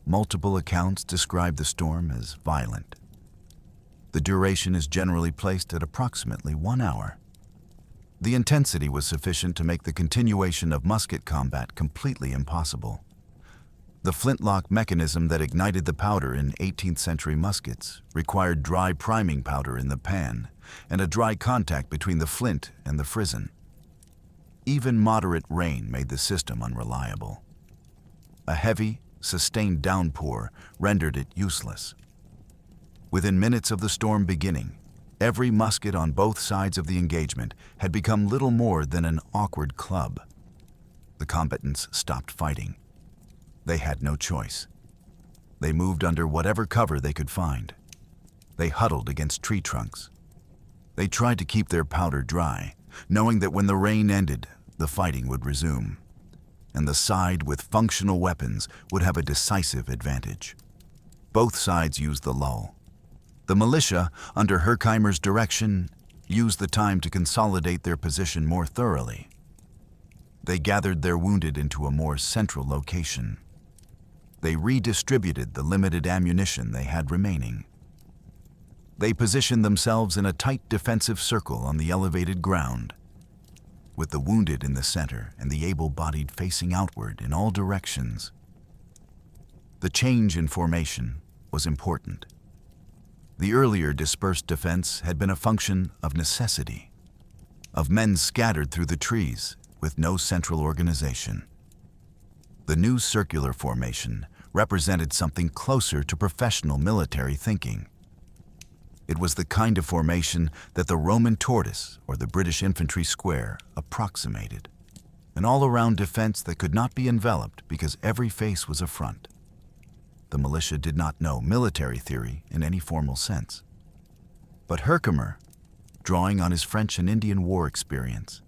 Multiple accounts describe the storm as violent. The duration is generally placed at approximately 1 hour. The intensity was sufficient to make the continuation of musket combat completely impossible. The flintlock mechanism that ignited the powder in 18th century muskets required dry priming powder in the pan and a dry contact between the flint and the frizzen. Even moderate rain made the system unreliable. A heavy, sustained downpour rendered it useless. Within minutes of the storm beginning, every musket on both sides of the engagement had become little more than an awkward club. The combatants stopped fighting. They had no choice. They moved under whatever cover they could find. They huddled against tree trunks. They tried to keep their powder dry, knowing that when the rain ended, the fighting would resume, and the side with functional weapons would have a decisive advantage. Both sides used the lull. The militia, under Herkimer's direction, used the time to consolidate their position more thoroughly. They gathered their wounded into a more central location. They redistributed the limited ammunition they had remaining. They positioned themselves in a tight defensive circle on the elevated ground, with the wounded in the center and the able-bodied facing outward in all directions. The change in formation was important. The earlier dispersed defense had been a function of necessity, of men scattered through the trees with no central organization. The new circular formation represented something closer to professional military thinking. It was the kind of formation that the Roman tortoise or the British infantry square approximated, an all-around defense that could not be enveloped because every face was a front. The militia did not know military theory in any formal sense. But Herkimer, drawing on his French and Indian War experience,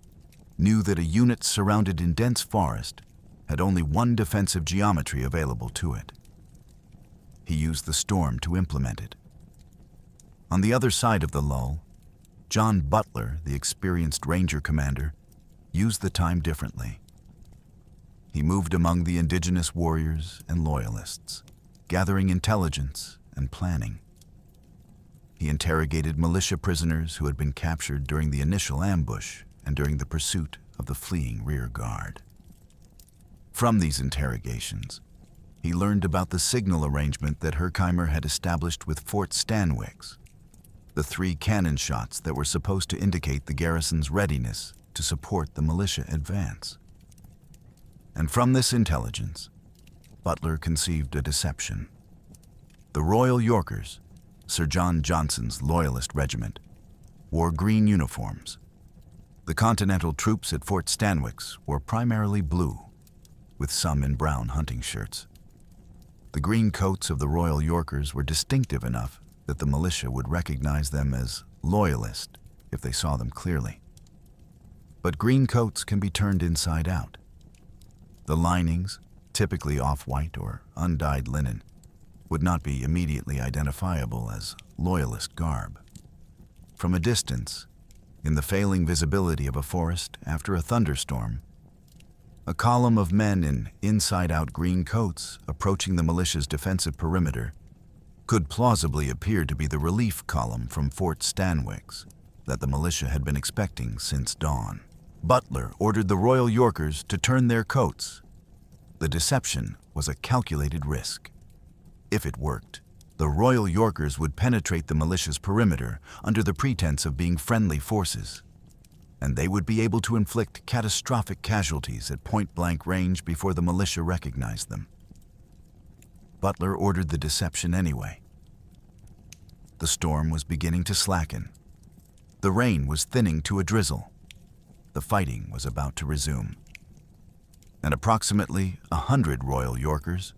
knew that a unit surrounded in dense forest had only one defensive geometry available to it. He used the storm to implement it. On the other side of the lull, John Butler, the experienced Ranger commander, used the time differently. He moved among the indigenous warriors and loyalists, gathering intelligence and planning. He interrogated militia prisoners who had been captured during the initial ambush and during the pursuit of the fleeing rear guard. From these interrogations, he learned about the signal arrangement that Herkimer had established with Fort Stanwix, the 3 cannon shots that were supposed to indicate the garrison's readiness to support the militia advance. And from this intelligence, Butler conceived a deception. The Royal Yorkers, Sir John Johnson's Loyalist regiment, wore green uniforms. The Continental troops at Fort Stanwix were primarily blue, with some in brown hunting shirts. The green coats of the Royal Yorkers were distinctive enough that the militia would recognize them as loyalist if they saw them clearly. But green coats can be turned inside out. The linings, typically off-white or undyed linen, would not be immediately identifiable as loyalist garb. From a distance, in the failing visibility of a forest after a thunderstorm, a column of men in inside-out green coats approaching the militia's defensive perimeter could plausibly appear to be the relief column from Fort Stanwix that the militia had been expecting since dawn. Butler ordered the Royal Yorkers to turn their coats. The deception was a calculated risk. If it worked, the Royal Yorkers would penetrate the militia's perimeter under the pretense of being friendly forces, and they would be able to inflict catastrophic casualties at point-blank range before the militia recognized them. Butler ordered the deception anyway. The storm was beginning to slacken. The rain was thinning to a drizzle. The fighting was about to resume. And approximately 100 Royal Yorkers,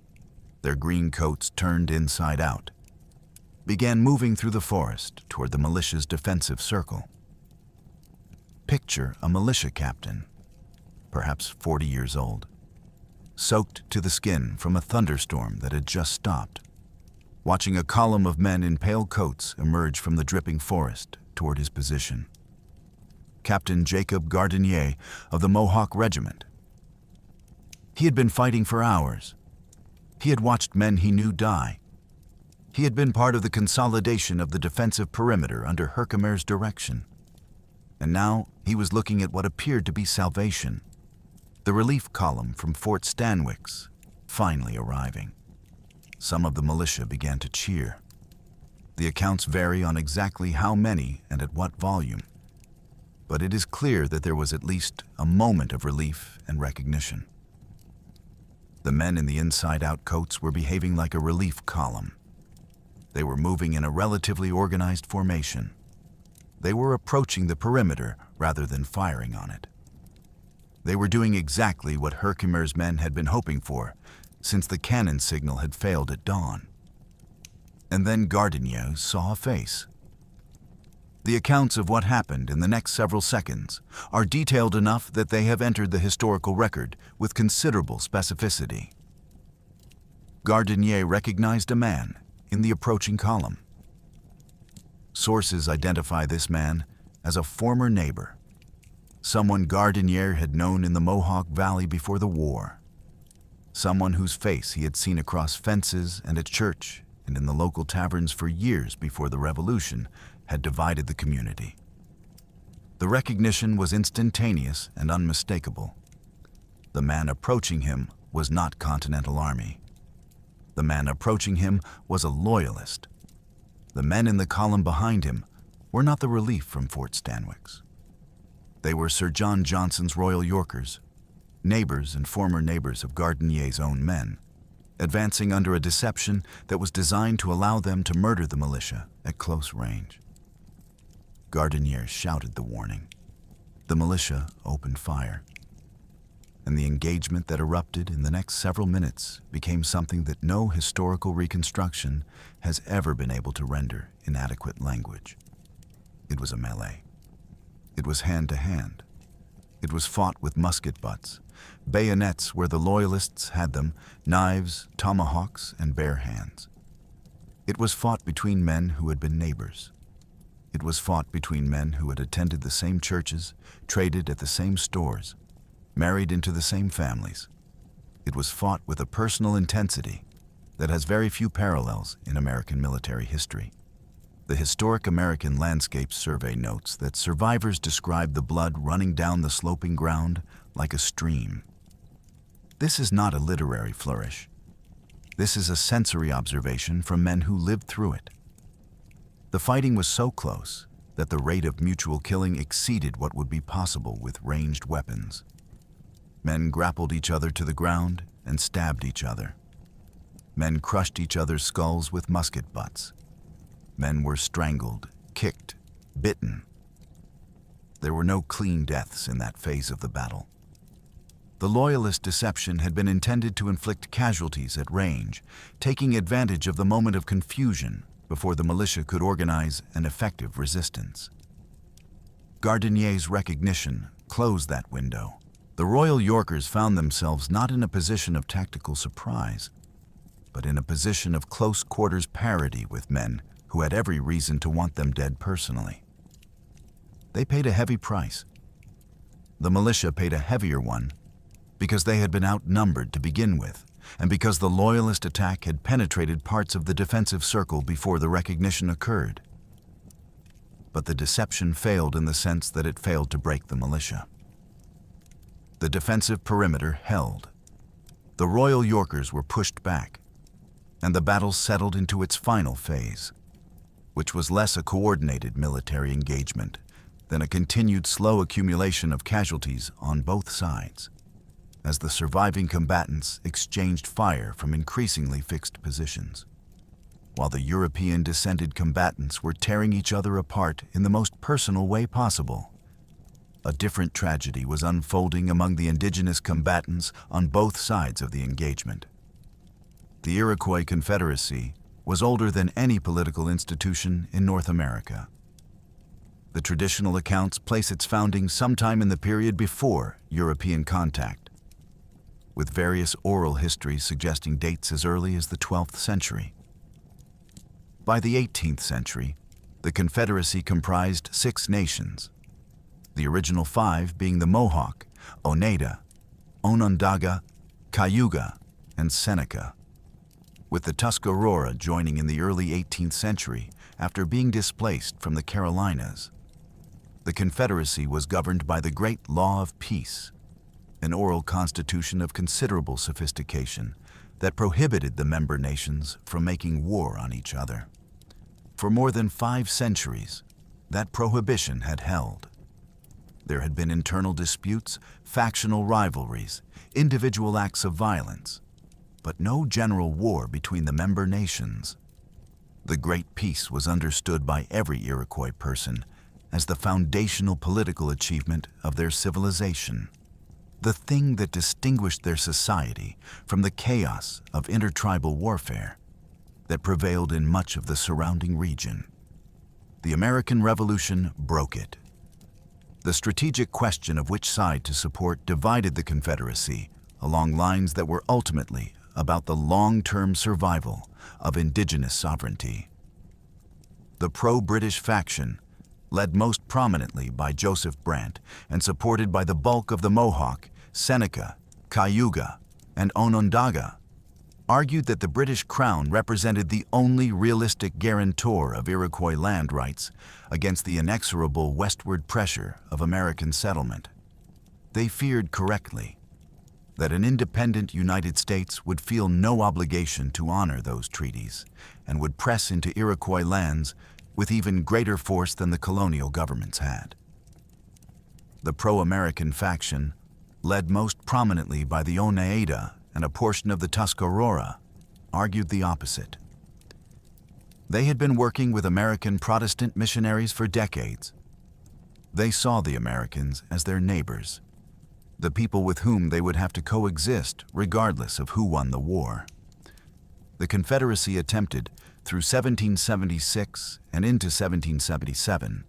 their green coats turned inside out, began moving through the forest toward the militia's defensive circle. Picture a militia captain, perhaps 40 years old, soaked to the skin from a thunderstorm that had just stopped, watching a column of men in pale coats emerge from the dripping forest toward his position. Captain Jacob Gardinier of the Mohawk Regiment. He had been fighting for hours. He had watched men he knew die. He had been part of the consolidation of the defensive perimeter under Herkimer's direction. And now he was looking at what appeared to be salvation, the relief column from Fort Stanwix finally arriving. Some of the militia began to cheer. The accounts vary on exactly how many and at what volume, but it is clear that there was at least a moment of relief and recognition. The men in the inside-out coats were behaving like a relief column. They were moving in a relatively organized formation. They were approaching the perimeter rather than firing on it. They were doing exactly what Herkimer's men had been hoping for since the cannon signal had failed at dawn. And then Gardinier saw a face. The accounts of what happened in the next several seconds are detailed enough that they have entered the historical record with considerable specificity. Gardinier recognized a man in the approaching column. Sources identify this man as a former neighbor, someone Gardinier had known in the Mohawk Valley before the war, someone whose face he had seen across fences and at church and in the local taverns for years before the Revolution had divided the community. The recognition was instantaneous and unmistakable. The man approaching him was not Continental Army. The man approaching him was a loyalist. The men in the column behind him were not the relief from Fort Stanwix. They were Sir John Johnson's Royal Yorkers, neighbors and former neighbors of Gardinier's own men, advancing under a deception that was designed to allow them to murder the militia at close range. Gardinier shouted the warning. The militia opened fire, and the engagement that erupted in the next several minutes became something that no historical reconstruction has ever been able to render in adequate language. It was a melee. It was hand-to-hand. It was fought with musket butts, bayonets where the Loyalists had them, knives, tomahawks, and bare hands. It was fought between men who had been neighbors. It was fought between men who had attended the same churches, traded at the same stores, married into the same families. It was fought with a personal intensity that has very few parallels in American military history. The Historic American Landscape Survey notes that survivors describe the blood running down the sloping ground like a stream. This is not a literary flourish. This is a sensory observation from men who lived through it. The fighting was so close that the rate of mutual killing exceeded what would be possible with ranged weapons. Men grappled each other to the ground and stabbed each other. Men crushed each other's skulls with musket butts. Men were strangled, kicked, bitten. There were no clean deaths in that phase of the battle. The Loyalist deception had been intended to inflict casualties at range, taking advantage of the moment of confusion before the militia could organize an effective resistance. Gardinier's recognition closed that window. The Royal Yorkers found themselves not in a position of tactical surprise, but in a position of close quarters parity with men who had every reason to want them dead personally. They paid a heavy price. The militia paid a heavier one because they had been outnumbered to begin with, and because the Loyalist attack had penetrated parts of the defensive circle before the recognition occurred. But the deception failed in the sense that it failed to break the militia. The defensive perimeter held. The Royal Yorkers were pushed back, and the battle settled into its final phase, which was less a coordinated military engagement than a continued slow accumulation of casualties on both sides, as the surviving combatants exchanged fire from increasingly fixed positions, while the European descended combatants were tearing each other apart in the most personal way possible. A different tragedy was unfolding among the indigenous combatants on both sides of the engagement. The Iroquois Confederacy was older than any political institution in North America. The traditional accounts place its founding sometime in the period before European contact, with various oral histories suggesting dates as early as the 12th century. By the 18th century, the Confederacy comprised 6 nations, the original 5 being the Mohawk, Oneida, Onondaga, Cayuga, and Seneca, with the Tuscarora joining in the early 18th century after being displaced from the Carolinas. The Confederacy was governed by the Great Law of Peace, an oral constitution of considerable sophistication that prohibited the member nations from making war on each other. For more than 5 centuries, that prohibition had held. There had been internal disputes, factional rivalries, individual acts of violence, but no general war between the member nations. The Great Peace was understood by every Iroquois person as the foundational political achievement of their civilization, the thing that distinguished their society from the chaos of intertribal warfare that prevailed in much of the surrounding region. The American Revolution broke it. The strategic question of which side to support divided the Confederacy along lines that were ultimately about the long-term survival of indigenous sovereignty. The pro-British faction, led most prominently by Joseph Brant and supported by the bulk of the Mohawk, Seneca, Cayuga, and Onondaga, argued that the British Crown represented the only realistic guarantor of Iroquois land rights against the inexorable westward pressure of American settlement. They feared correctly that an independent United States would feel no obligation to honor those treaties and would press into Iroquois lands with even greater force than the colonial governments had. The pro-American faction, led most prominently by the Oneida and a portion of the Tuscarora, argued the opposite. They had been working with American Protestant missionaries for decades. They saw the Americans as their neighbors, the people with whom they would have to coexist regardless of who won the war. The Confederacy attempted, through 1776 and into 1777,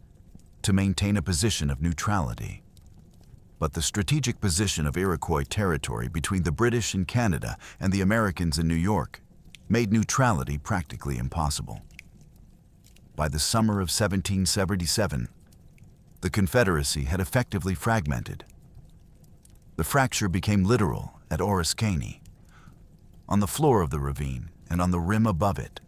to maintain a position of neutrality. But the strategic position of Iroquois territory between the British in Canada and the Americans in New York made neutrality practically impossible. By the summer of 1777, the Confederacy had effectively fragmented. The fracture became literal at Oriskany. On the floor of the ravine and on the rim above it,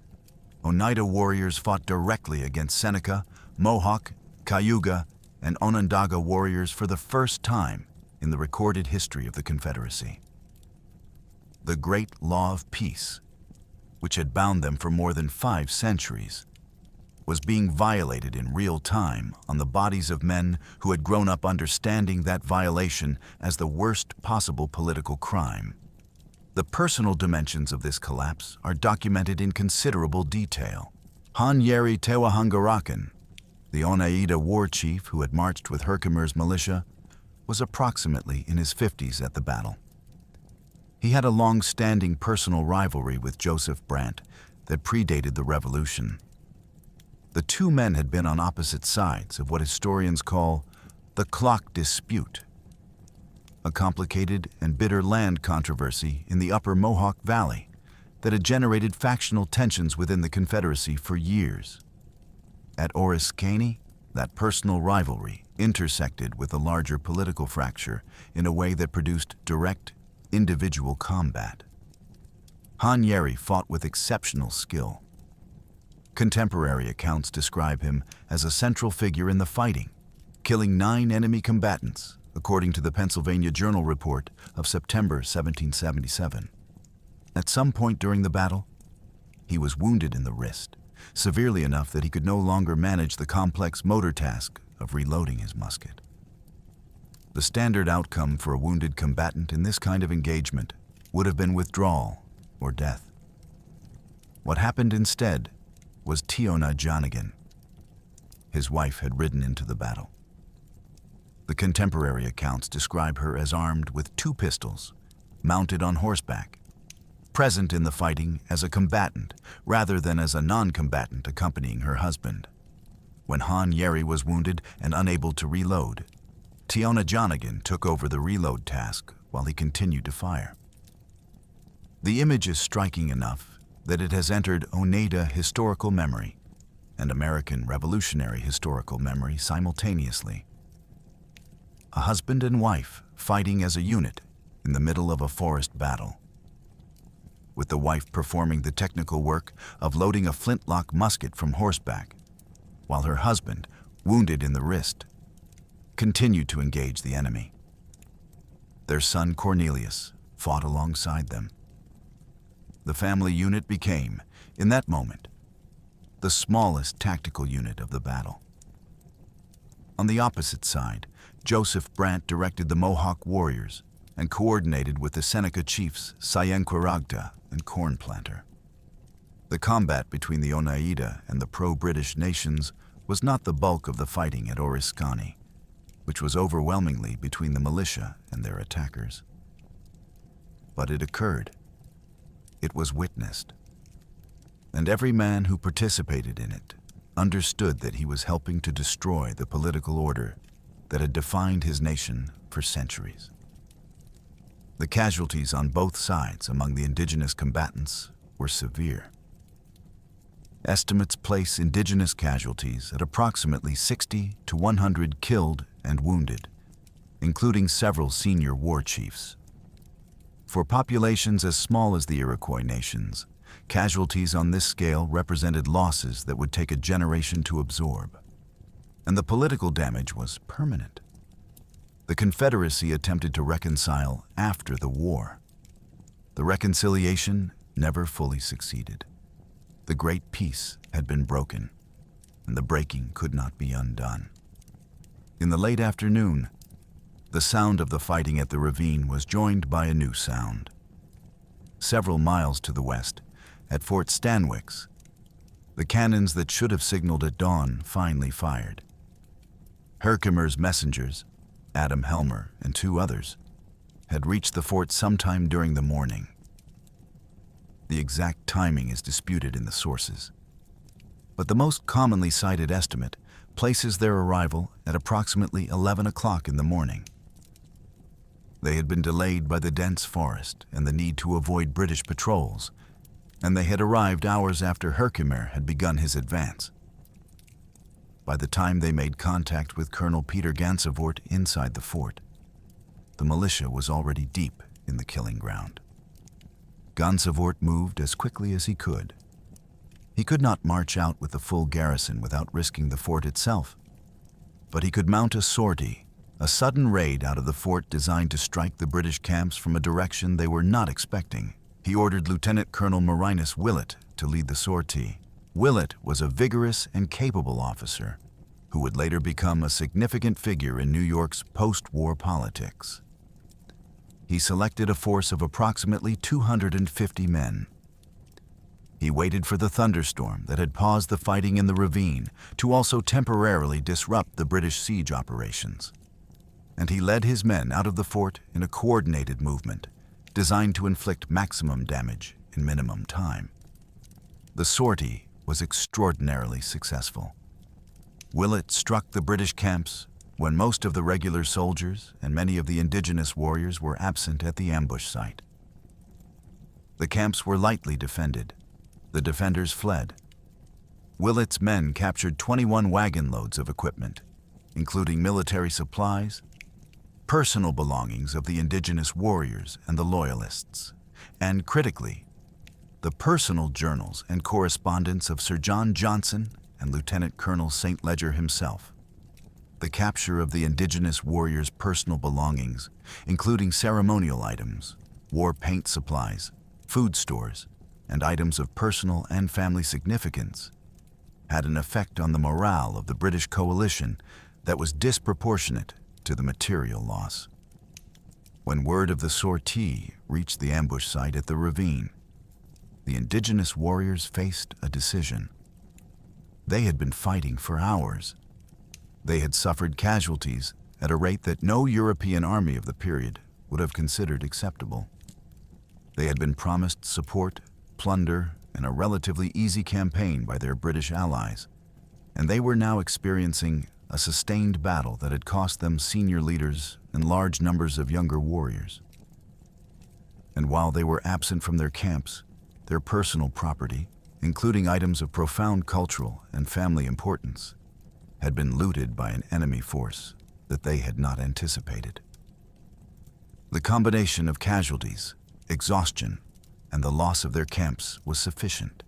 Oneida warriors fought directly against Seneca, Mohawk, Cayuga, and Onondaga warriors for the first time in the recorded history of the Confederacy. The Great Law of Peace, which had bound them for more than 5 centuries, was being violated in real time on the bodies of men who had grown up understanding that violation as the worst possible political crime. The personal dimensions of this collapse are documented in considerable detail. Han Yeri Tewahangarakan, The Oneida war chief who had marched with Herkimer's militia was approximately in his 50s at the battle. He had a long-standing personal rivalry with Joseph Brant that predated the Revolution. The two men had been on opposite sides of what historians call the clock dispute, a complicated and bitter land controversy in the upper Mohawk Valley that had generated factional tensions within the Confederacy for years. At Oriskany, that personal rivalry intersected with a larger political fracture in a way that produced direct, individual combat. Han Yeri fought with exceptional skill. Contemporary accounts describe him as a central figure in the fighting, killing 9 enemy combatants, according to the Pennsylvania Journal report of September 1777. At some point during the battle, he was wounded in the wrist, severely enough that he could no longer manage the complex motor task of reloading his musket. The standard outcome for a wounded combatant in this kind of engagement would have been withdrawal or death. What happened instead was Tiona Jonigan. His wife had ridden into the battle. The contemporary accounts describe her as armed with 2 pistols, mounted on horseback, present in the fighting as a combatant rather than as a non-combatant accompanying her husband. When Han Yeri was wounded and unable to reload, Tiona Jonigan took over the reload task while he continued to fire. The image is striking enough that it has entered Oneida historical memory and American Revolutionary historical memory simultaneously. A husband and wife fighting as a unit in the middle of a forest battle, with the wife performing the technical work of loading a flintlock musket from horseback, while her husband, wounded in the wrist, continued to engage the enemy. Their son Cornelius fought alongside them. The family unit became, in that moment, the smallest tactical unit of the battle. On the opposite side, Joseph Brant directed the Mohawk warriors and coordinated with the Seneca chiefs Sayenquiragta and Corn Planter. The combat between the Oneida and the pro-British nations was not the bulk of the fighting at Oriskany, which was overwhelmingly between the militia and their attackers. But it occurred. It was witnessed. And every man who participated in it understood that he was helping to destroy the political order that had defined his nation for centuries. The casualties on both sides among the indigenous combatants were severe. Estimates place indigenous casualties at approximately 60 to 100 killed and wounded, including several senior war chiefs. For populations as small as the Iroquois nations, casualties on this scale represented losses that would take a generation to absorb. And the political damage was permanent. The Confederacy attempted to reconcile after the war. The reconciliation never fully succeeded. The Great Peace had been broken, and the breaking could not be undone. In the late afternoon, the sound of the fighting at the ravine was joined by a new sound. Several miles to the west, at Fort Stanwix, the cannons that should have signaled at dawn finally fired. Herkimer's messengers, Adam Helmer and 2 others, had reached the fort sometime during the morning. The exact timing is disputed in the sources, but the most commonly cited estimate places their arrival at approximately 11 o'clock in the morning. They had been delayed by the dense forest and the need to avoid British patrols, and they had arrived hours after Herkimer had begun his advance. By the time they made contact with Colonel Peter Gansevoort inside the fort, the militia was already deep in the killing ground. Gansevoort moved as quickly as he could. He could not march out with the full garrison without risking the fort itself, but he could mount a sortie, a sudden raid out of the fort designed to strike the British camps from a direction they were not expecting. He ordered Lieutenant Colonel Marinus Willett to lead the sortie. Willett was a vigorous and capable officer who would later become a significant figure in New York's post-war politics. He selected a force of approximately 250 men. He waited for the thunderstorm that had paused the fighting in the ravine to also temporarily disrupt the British siege operations. And he led his men out of the fort in a coordinated movement designed to inflict maximum damage in minimum time. The sortie was extraordinarily successful. Willett struck the British camps when most of the regular soldiers and many of the indigenous warriors were absent at the ambush site. The camps were lightly defended. The defenders fled. Willett's men captured 21 wagon loads of equipment, including military supplies, personal belongings of the indigenous warriors and the loyalists, and critically, the personal journals and correspondence of Sir John Johnson and Lieutenant Colonel St. Ledger himself. The capture of the indigenous warriors' personal belongings, including ceremonial items, war paint supplies, food stores, and items of personal and family significance, had an effect on the morale of the British coalition that was disproportionate to the material loss. When word of the sortie reached the ambush site at the ravine, the indigenous warriors faced a decision. They had been fighting for hours. They had suffered casualties at a rate that no European army of the period would have considered acceptable. They had been promised support, plunder, and a relatively easy campaign by their British allies, and they were now experiencing a sustained battle that had cost them senior leaders and large numbers of younger warriors. And while they were absent from their camps, their personal property, including items of profound cultural and family importance, had been looted by an enemy force that they had not anticipated. The combination of casualties, exhaustion, and the loss of their camps was sufficient.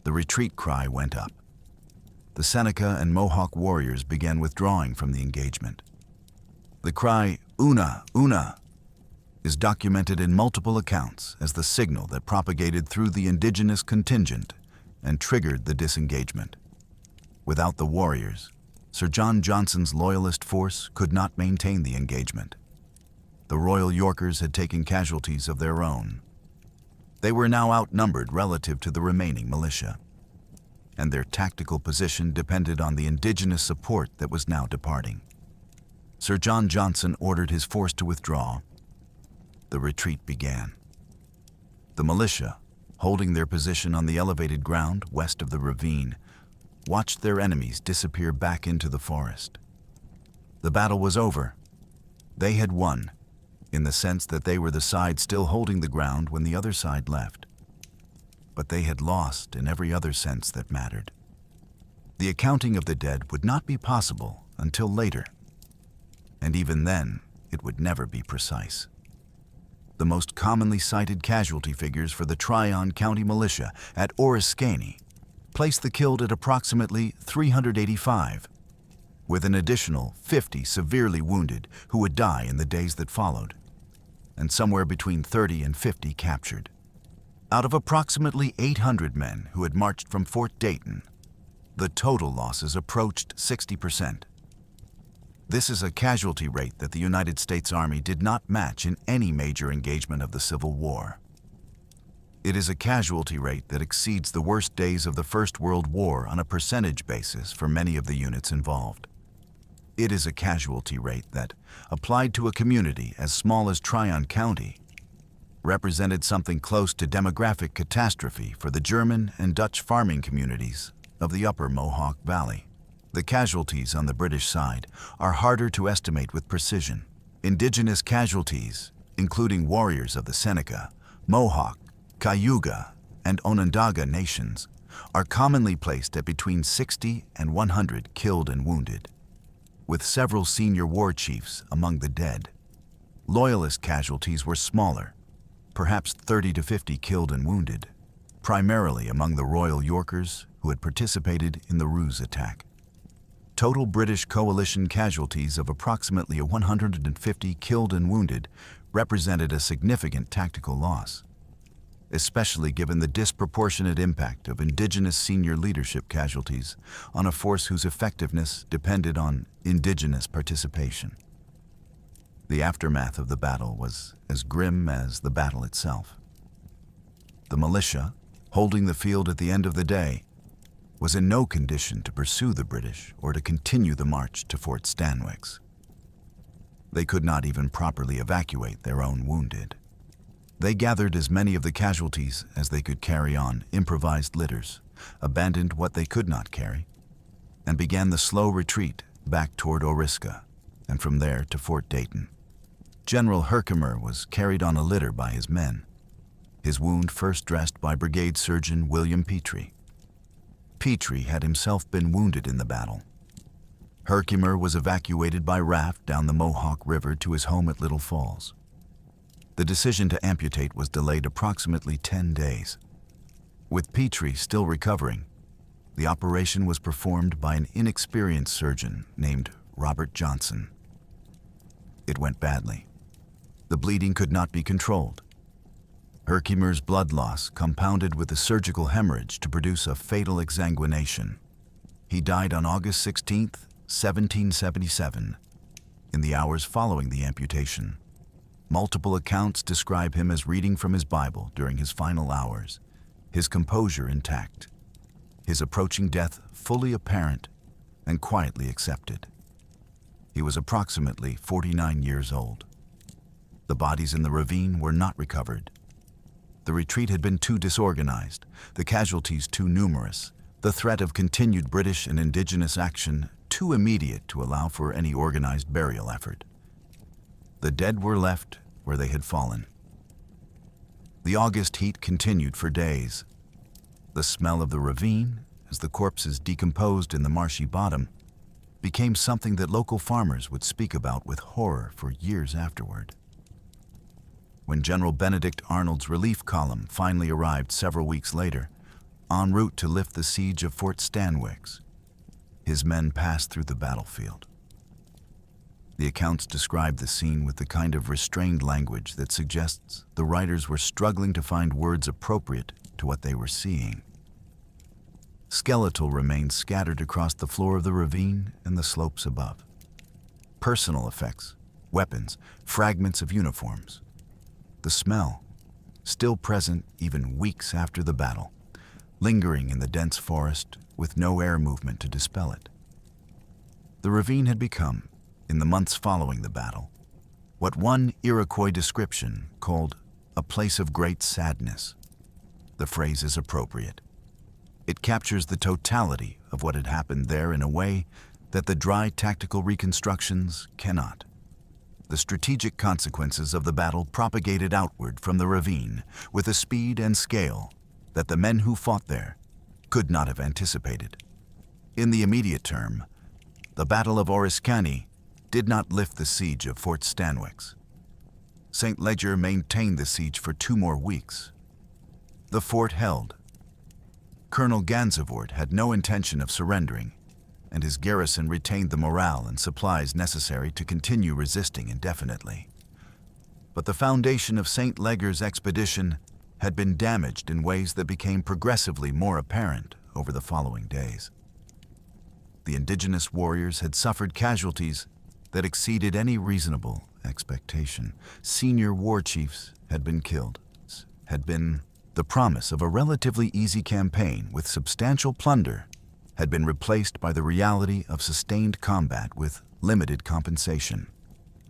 The retreat cry went up. The Seneca and Mohawk warriors began withdrawing from the engagement. The cry, "Una, una," is documented in multiple accounts as the signal that propagated through the indigenous contingent and triggered the disengagement. Without the warriors, Sir John Johnson's loyalist force could not maintain the engagement. The Royal Yorkers had taken casualties of their own. They were now outnumbered relative to the remaining militia, and their tactical position depended on the indigenous support that was now departing. Sir John Johnson ordered his force to withdraw. The retreat began. The militia, holding their position on the elevated ground west of the ravine, watched their enemies disappear back into the forest. The battle was over. They had won, in the sense that they were the side still holding the ground when the other side left. But they had lost in every other sense that mattered. The accounting of the dead would not be possible until later, and even then, it would never be precise. The most commonly cited casualty figures for the Tryon County Militia at Oriskany placed the killed at approximately 385, with an additional 50 severely wounded who would die in the days that followed, and somewhere between 30 and 50 captured. Out of approximately 800 men who had marched from Fort Dayton, the total losses approached 60%. This is a casualty rate that the United States Army did not match in any major engagement of the Civil War. It is a casualty rate that exceeds the worst days of the First World War on a percentage basis for many of the units involved. It is a casualty rate that, applied to a community as small as Tryon County, represented something close to demographic catastrophe for the German and Dutch farming communities of the upper Mohawk Valley. The casualties on the British side are harder to estimate with precision. Indigenous casualties, including warriors of the Seneca, Mohawk, Cayuga, and Onondaga nations, are commonly placed at between 60 and 100 killed and wounded, with several senior war chiefs among the dead. Loyalist casualties were smaller, perhaps 30 to 50 killed and wounded, primarily among the Royal Yorkers who had participated in the ruse attack. Total British coalition casualties of approximately 150 killed and wounded represented a significant tactical loss, especially given the disproportionate impact of indigenous senior leadership casualties on a force whose effectiveness depended on indigenous participation. The aftermath of the battle was as grim as the battle itself. The militia, holding the field at the end of the day, was in no condition to pursue the British or to continue the march to Fort Stanwix. They could not even properly evacuate their own wounded. They gathered as many of the casualties as they could carry on improvised litters, abandoned what they could not carry, and began the slow retreat back toward Oriskany, and from there to Fort Dayton. General Herkimer was carried on a litter by his men, his wound first dressed by Brigade Surgeon William Petrie. Petrie had himself been wounded in the battle. Herkimer was evacuated by raft down the Mohawk River to his home at Little Falls. The decision to amputate was delayed approximately 10 days. With Petrie still recovering, the operation was performed by an inexperienced surgeon named Robert Johnson. It went badly. The bleeding could not be controlled. Herkimer's blood loss compounded with a surgical hemorrhage to produce a fatal exsanguination. He died on August 16, 1777, in the hours following the amputation. Multiple accounts describe him as reading from his Bible during his final hours, his composure intact, his approaching death fully apparent and quietly accepted. He was approximately 49 years old. The bodies in the ravine were not recovered. The retreat had been too disorganized, the casualties too numerous, the threat of continued British and indigenous action too immediate to allow for any organized burial effort. The dead were left where they had fallen. The August heat continued for days. The smell of the ravine, as the corpses decomposed in the marshy bottom, became something that local farmers would speak about with horror for years afterward. When General Benedict Arnold's relief column finally arrived several weeks later, en route to lift the siege of Fort Stanwix, his men passed through the battlefield. The accounts describe the scene with the kind of restrained language that suggests the writers were struggling to find words appropriate to what they were seeing. Skeletal remains scattered across the floor of the ravine and the slopes above. Personal effects, weapons, fragments of uniforms. The smell, still present even weeks after the battle, lingering in the dense forest with no air movement to dispel it. The ravine had become, in the months following the battle, what one Iroquois description called a place of great sadness. The phrase is appropriate. It captures the totality of what had happened there in a way that the dry tactical reconstructions cannot. The strategic consequences of the battle propagated outward from the ravine with a speed and scale that the men who fought there could not have anticipated. In the immediate term, the Battle of Oriskany did not lift the siege of Fort Stanwix. St. Leger maintained the siege for 2 more weeks. The fort held. Colonel Gansevoort had no intention of surrendering, and his garrison retained the morale and supplies necessary to continue resisting indefinitely. But the foundation of St. Leger's expedition had been damaged in ways that became progressively more apparent over the following days. The indigenous warriors had suffered casualties that exceeded any reasonable expectation. Senior war chiefs had been killed. The promise of a relatively easy campaign with substantial plunder had been replaced by the reality of sustained combat with limited compensation.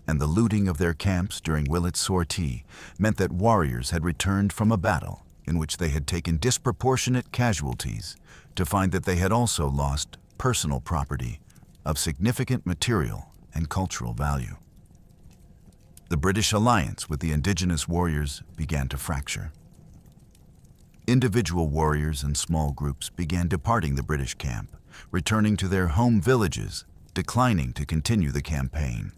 And the looting of their camps during Willett's sortie meant that warriors had returned from a battle in which they had taken disproportionate casualties to find that they had also lost personal property of significant material and cultural value. The British alliance with the indigenous warriors began to fracture. Individual warriors and small groups began departing the British camp, returning to their home villages, declining to continue the campaign.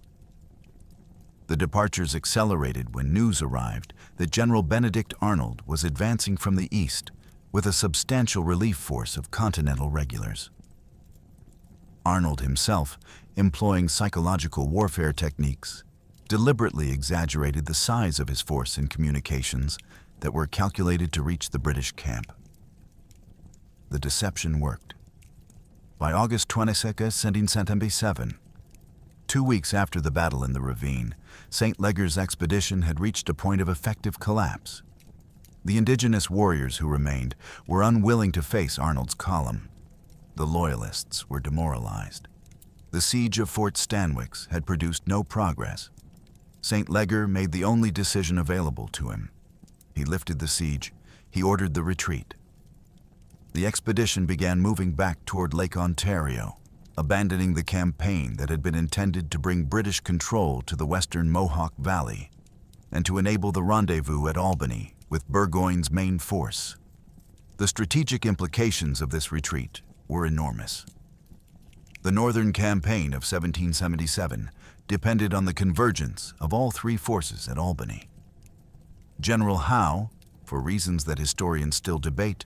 The departures accelerated when news arrived that General Benedict Arnold was advancing from the east with a substantial relief force of Continental regulars. Arnold himself, employing psychological warfare techniques, deliberately exaggerated the size of his force in communications that were calculated to reach the British camp. The deception worked. By August 22, 1777, 2 weeks after the battle in the ravine, St. Leger's expedition had reached a point of effective collapse. The indigenous warriors who remained were unwilling to face Arnold's column. The Loyalists were demoralized. The siege of Fort Stanwix had produced no progress. St. Leger made the only decision available to him. He lifted the siege. He ordered the retreat. The expedition began moving back toward Lake Ontario, abandoning the campaign that had been intended to bring British control to the western Mohawk Valley and to enable the rendezvous at Albany with Burgoyne's main force. The strategic implications of this retreat were enormous. The Northern Campaign of 1777 depended on the convergence of all three forces at Albany. General Howe, for reasons that historians still debate,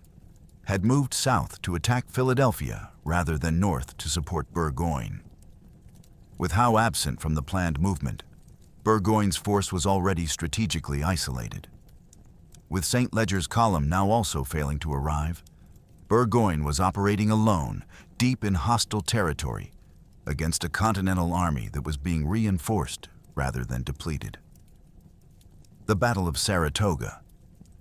had moved south to attack Philadelphia rather than north to support Burgoyne. With Howe absent from the planned movement, Burgoyne's force was already strategically isolated. With St. Leger's column now also failing to arrive, Burgoyne was operating alone, deep in hostile territory, against a continental army that was being reinforced rather than depleted. The Battle of Saratoga,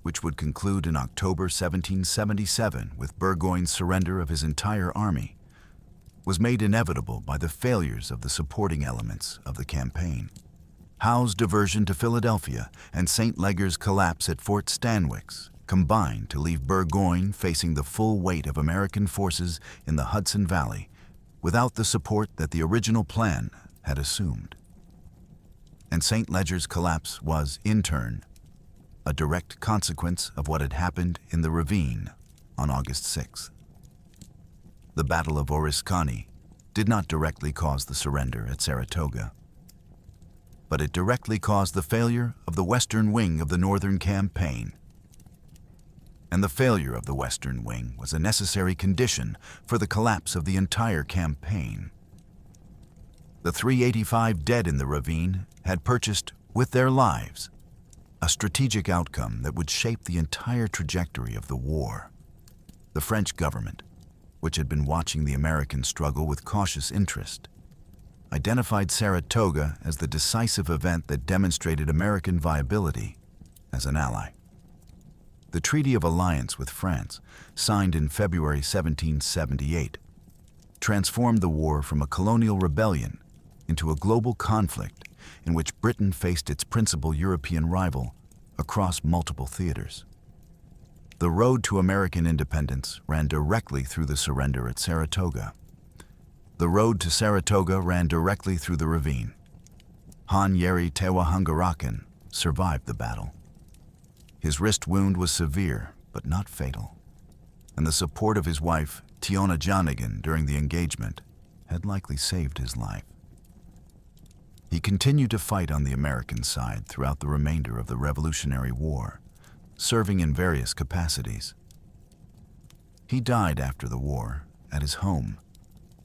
which would conclude in October 1777 with Burgoyne's surrender of his entire army, was made inevitable by the failures of the supporting elements of the campaign. Howe's diversion to Philadelphia and St. Leger's collapse at Fort Stanwix combined to leave Burgoyne facing the full weight of American forces in the Hudson Valley without the support that the original plan had assumed. And St. Leger's collapse was, in turn, a direct consequence of what had happened in the ravine on August 6th. The Battle of Oriskany did not directly cause the surrender at Saratoga, but it directly caused the failure of the western wing of the Northern Campaign. And the failure of the western wing was a necessary condition for the collapse of the entire campaign. The 385 dead in the ravine had purchased, with their lives, a strategic outcome that would shape the entire trajectory of the war. The French government, which had been watching the American struggle with cautious interest, identified Saratoga as the decisive event that demonstrated American viability as an ally. The Treaty of Alliance with France, signed in February 1778, transformed the war from a colonial rebellion into a global conflict in which Britain faced its principal European rival across multiple theaters. The road to American independence ran directly through the surrender at Saratoga. The road to Saratoga ran directly through the ravine. Han Yeri Tewahungarakan survived the battle. His wrist wound was severe, but not fatal, and the support of his wife, Tiona Jonigan, during the engagement had likely saved his life. He continued to fight on the American side throughout the remainder of the Revolutionary War, serving in various capacities. He died after the war at his home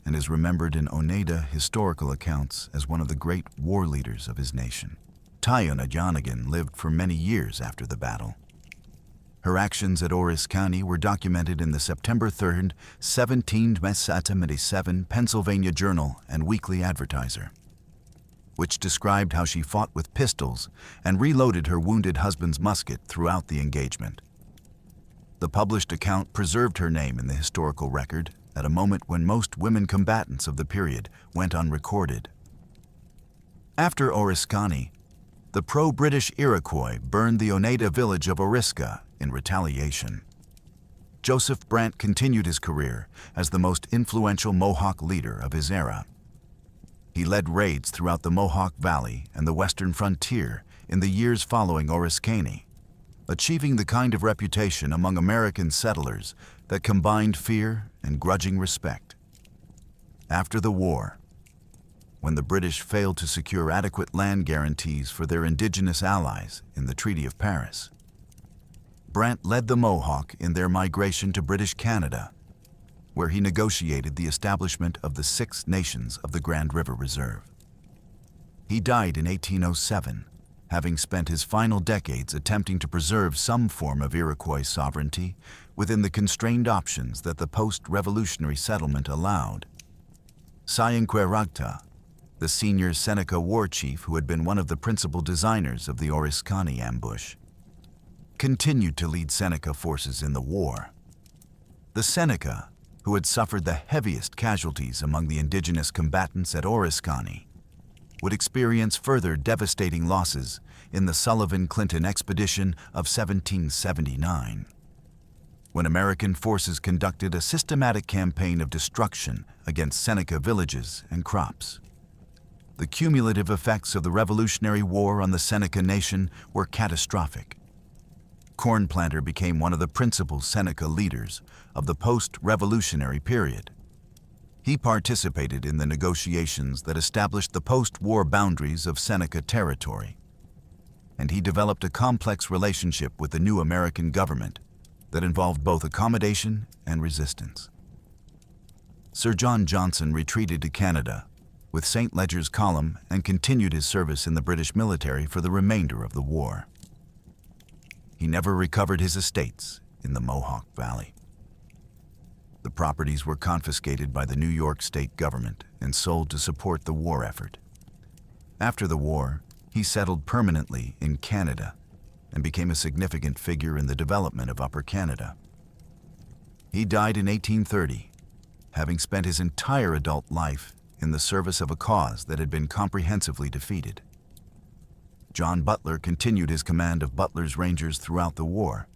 and is remembered in Oneida historical accounts as one of the great war leaders of his nation. Tiona Jonigan lived for many years after the battle. Her actions at Oriskany were documented in the September 3rd, 1777 Pennsylvania Journal and Weekly Advertiser, which described how she fought with pistols and reloaded her wounded husband's musket throughout the engagement. The published account preserved her name in the historical record at a moment when most women combatants of the period went unrecorded. After Oriskany, the pro-British Iroquois burned the Oneida village of Oriskany in retaliation. Joseph Brant continued his career as the most influential Mohawk leader of his era. He led raids throughout the Mohawk Valley and the western frontier in the years following Oriskany, achieving the kind of reputation among American settlers that combined fear and grudging respect. After the war, when the British failed to secure adequate land guarantees for their indigenous allies in the Treaty of Paris, Brant led the Mohawk in their migration to British Canada, where he negotiated the establishment of the 6 nations of the Grand River Reserve. He died in 1807, having spent his final decades attempting to preserve some form of Iroquois sovereignty within the constrained options that the post-revolutionary settlement allowed. Sayenqueragta, the senior Seneca war chief who had been one of the principal designers of the Oriskany ambush, continued to lead Seneca forces in the war. The Seneca, who had suffered the heaviest casualties among the indigenous combatants at Oriskany, would experience further devastating losses in the Sullivan-Clinton expedition of 1779, when American forces conducted a systematic campaign of destruction against Seneca villages and crops. The cumulative effects of the Revolutionary War on the Seneca nation were catastrophic. Cornplanter became one of the principal Seneca leaders of the post-revolutionary period. He participated in the negotiations that established the post-war boundaries of Seneca territory, and he developed a complex relationship with the new American government that involved both accommodation and resistance. Sir John Johnson retreated to Canada with St. Leger's column and continued his service in the British military for the remainder of the war. He never recovered his estates in the Mohawk Valley. The properties were confiscated by the New York state government and sold to support the war effort. After the war, he settled permanently in Canada and became a significant figure in the development of Upper Canada. He died in 1830, having spent his entire adult life in the service of a cause that had been comprehensively defeated. John Butler continued his command of Butler's Rangers throughout the war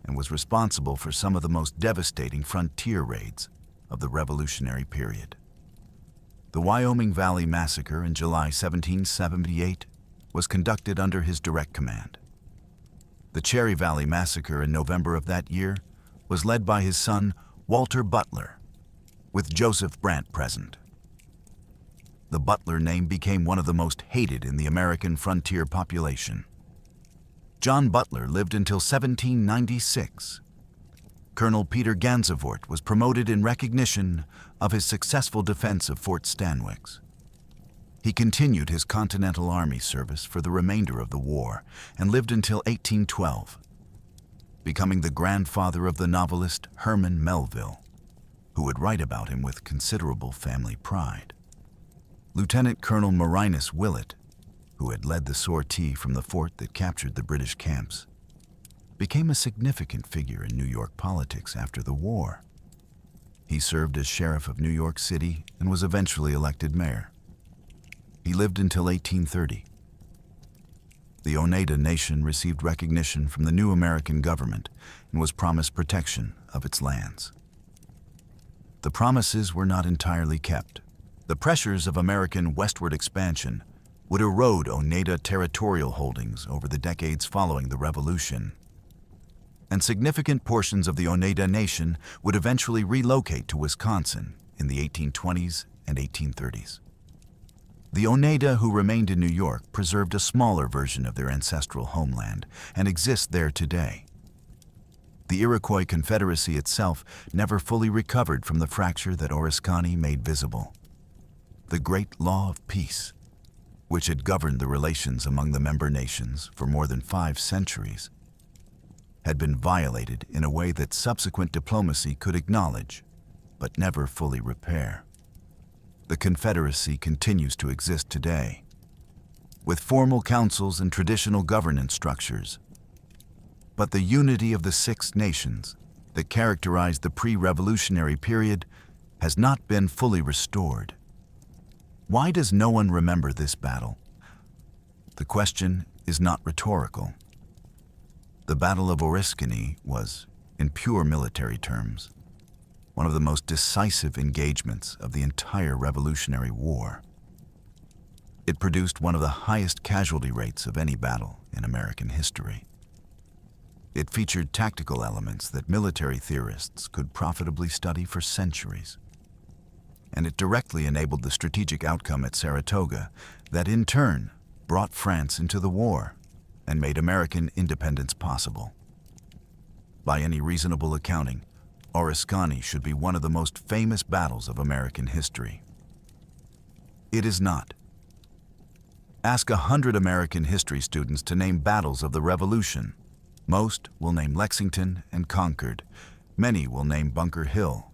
and was responsible for some of the most devastating frontier raids of the Revolutionary period. The Wyoming Valley Massacre in July 1778 was conducted under his direct command. The Cherry Valley Massacre in November of that year was led by his son, Walter Butler, with Joseph Brant present. The Butler name became one of the most hated in the American frontier population. John Butler lived until 1796. Colonel Peter Gansevoort was promoted in recognition of his successful defense of Fort Stanwix. He continued his Continental Army service for the remainder of the war and lived until 1812, becoming the grandfather of the novelist Herman Melville, who would write about him with considerable family pride. Lieutenant Colonel Marinus Willett, who had led the sortie from the fort that captured the British camps, became a significant figure in New York politics after the war. He served as sheriff of New York City and was eventually elected mayor. He lived until 1830. The Oneida Nation received recognition from the new American government and was promised protection of its lands. The promises were not entirely kept. The pressures of American westward expansion would erode Oneida territorial holdings over the decades following the Revolution, and significant portions of the Oneida Nation would eventually relocate to Wisconsin in the 1820s and 1830s. The Oneida who remained in New York preserved a smaller version of their ancestral homeland and exist there today. The Iroquois Confederacy itself never fully recovered from the fracture that Oriskany made visible. The great law of peace, which had governed the relations among the member nations for more than 5 centuries, had been violated in a way that subsequent diplomacy could acknowledge, but never fully repair. The Confederacy continues to exist today, with formal councils and traditional governance structures. But the unity of the 6 nations that characterized the pre-revolutionary period has not been fully restored. Why does no one remember this battle? The question is not rhetorical. The Battle of Oriskany was, in pure military terms, one of the most decisive engagements of the entire Revolutionary War. It produced one of the highest casualty rates of any battle in American history. It featured tactical elements that military theorists could profitably study for centuries. And it directly enabled the strategic outcome at Saratoga that in turn brought France into the war and made American independence possible. By any reasonable accounting, Oriskany should be one of the most famous battles of American history. It is not. Ask 100 American history students to name battles of the Revolution. Most will name Lexington and Concord. Many will name Bunker Hill.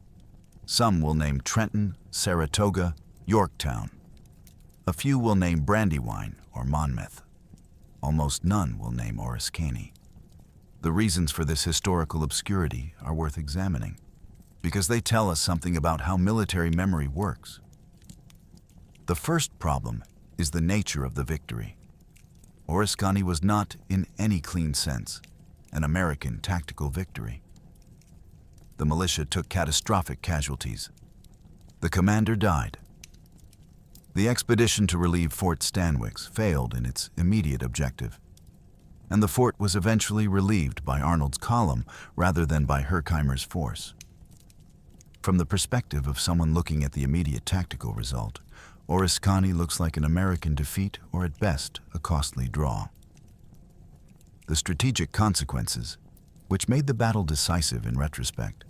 Some will name Trenton, Saratoga, Yorktown. A few will name Brandywine or Monmouth. Almost none will name Oriskany. The reasons for this historical obscurity are worth examining, because they tell us something about how military memory works. The first problem is the nature of the victory. Oriskany was not, in any clean sense, an American tactical victory. The militia took catastrophic casualties. The commander died. The expedition to relieve Fort Stanwix failed in its immediate objective, and the fort was eventually relieved by Arnold's column rather than by Herkimer's force. From the perspective of someone looking at the immediate tactical result, Oriskany looks like an American defeat or at best a costly draw. The strategic consequences, which made the battle decisive in retrospect,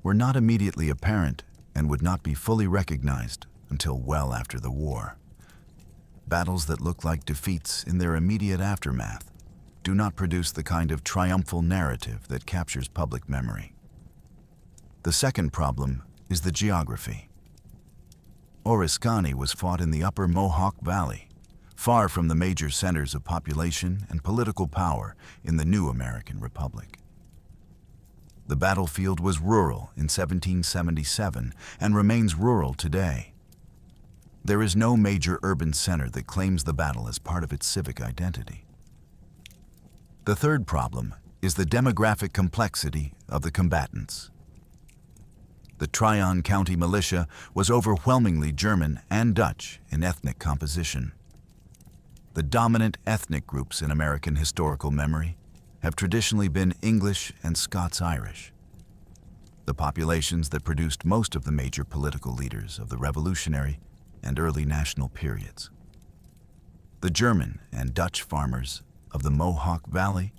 were not immediately apparent and would not be fully recognized until well after the war. Battles that look like defeats in their immediate aftermath do not produce the kind of triumphal narrative that captures public memory. The second problem is the geography. Oriskany was fought in the upper Mohawk Valley, far from the major centers of population and political power in the new American Republic. The battlefield was rural in 1777 and remains rural today. There is no major urban center that claims the battle as part of its civic identity. The third problem is the demographic complexity of the combatants. The Tryon County militia was overwhelmingly German and Dutch in ethnic composition. The dominant ethnic groups in American historical memory have traditionally been English and Scots-Irish, the populations that produced most of the major political leaders of the Revolutionary and early national periods. The German and Dutch farmers of the Mohawk Valley,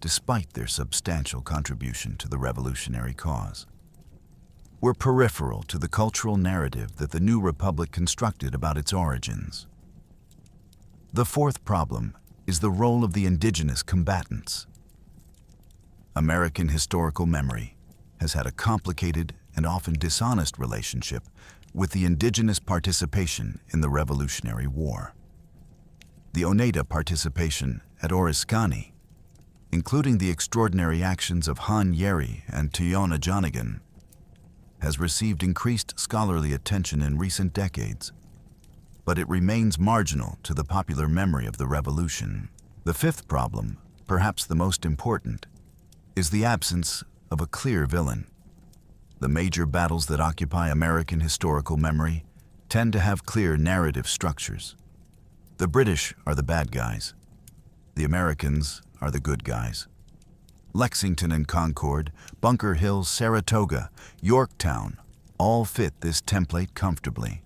despite their substantial contribution to the revolutionary cause, were peripheral to the cultural narrative that the new republic constructed about its origins. The fourth problem is the role of the indigenous combatants. American historical memory has had a complicated and often dishonest relationship with the indigenous participation in the Revolutionary War. The Oneida participation at Oriskany, including the extraordinary actions of Han Yeri and Tiona Jonigan, has received increased scholarly attention in recent decades, but it remains marginal to the popular memory of the Revolution. The fifth problem, perhaps the most important, is the absence of a clear villain. The major battles that occupy American historical memory tend to have clear narrative structures. The British are the bad guys. The Americans are the good guys. Lexington and Concord, Bunker Hill, Saratoga, Yorktown all fit this template comfortably.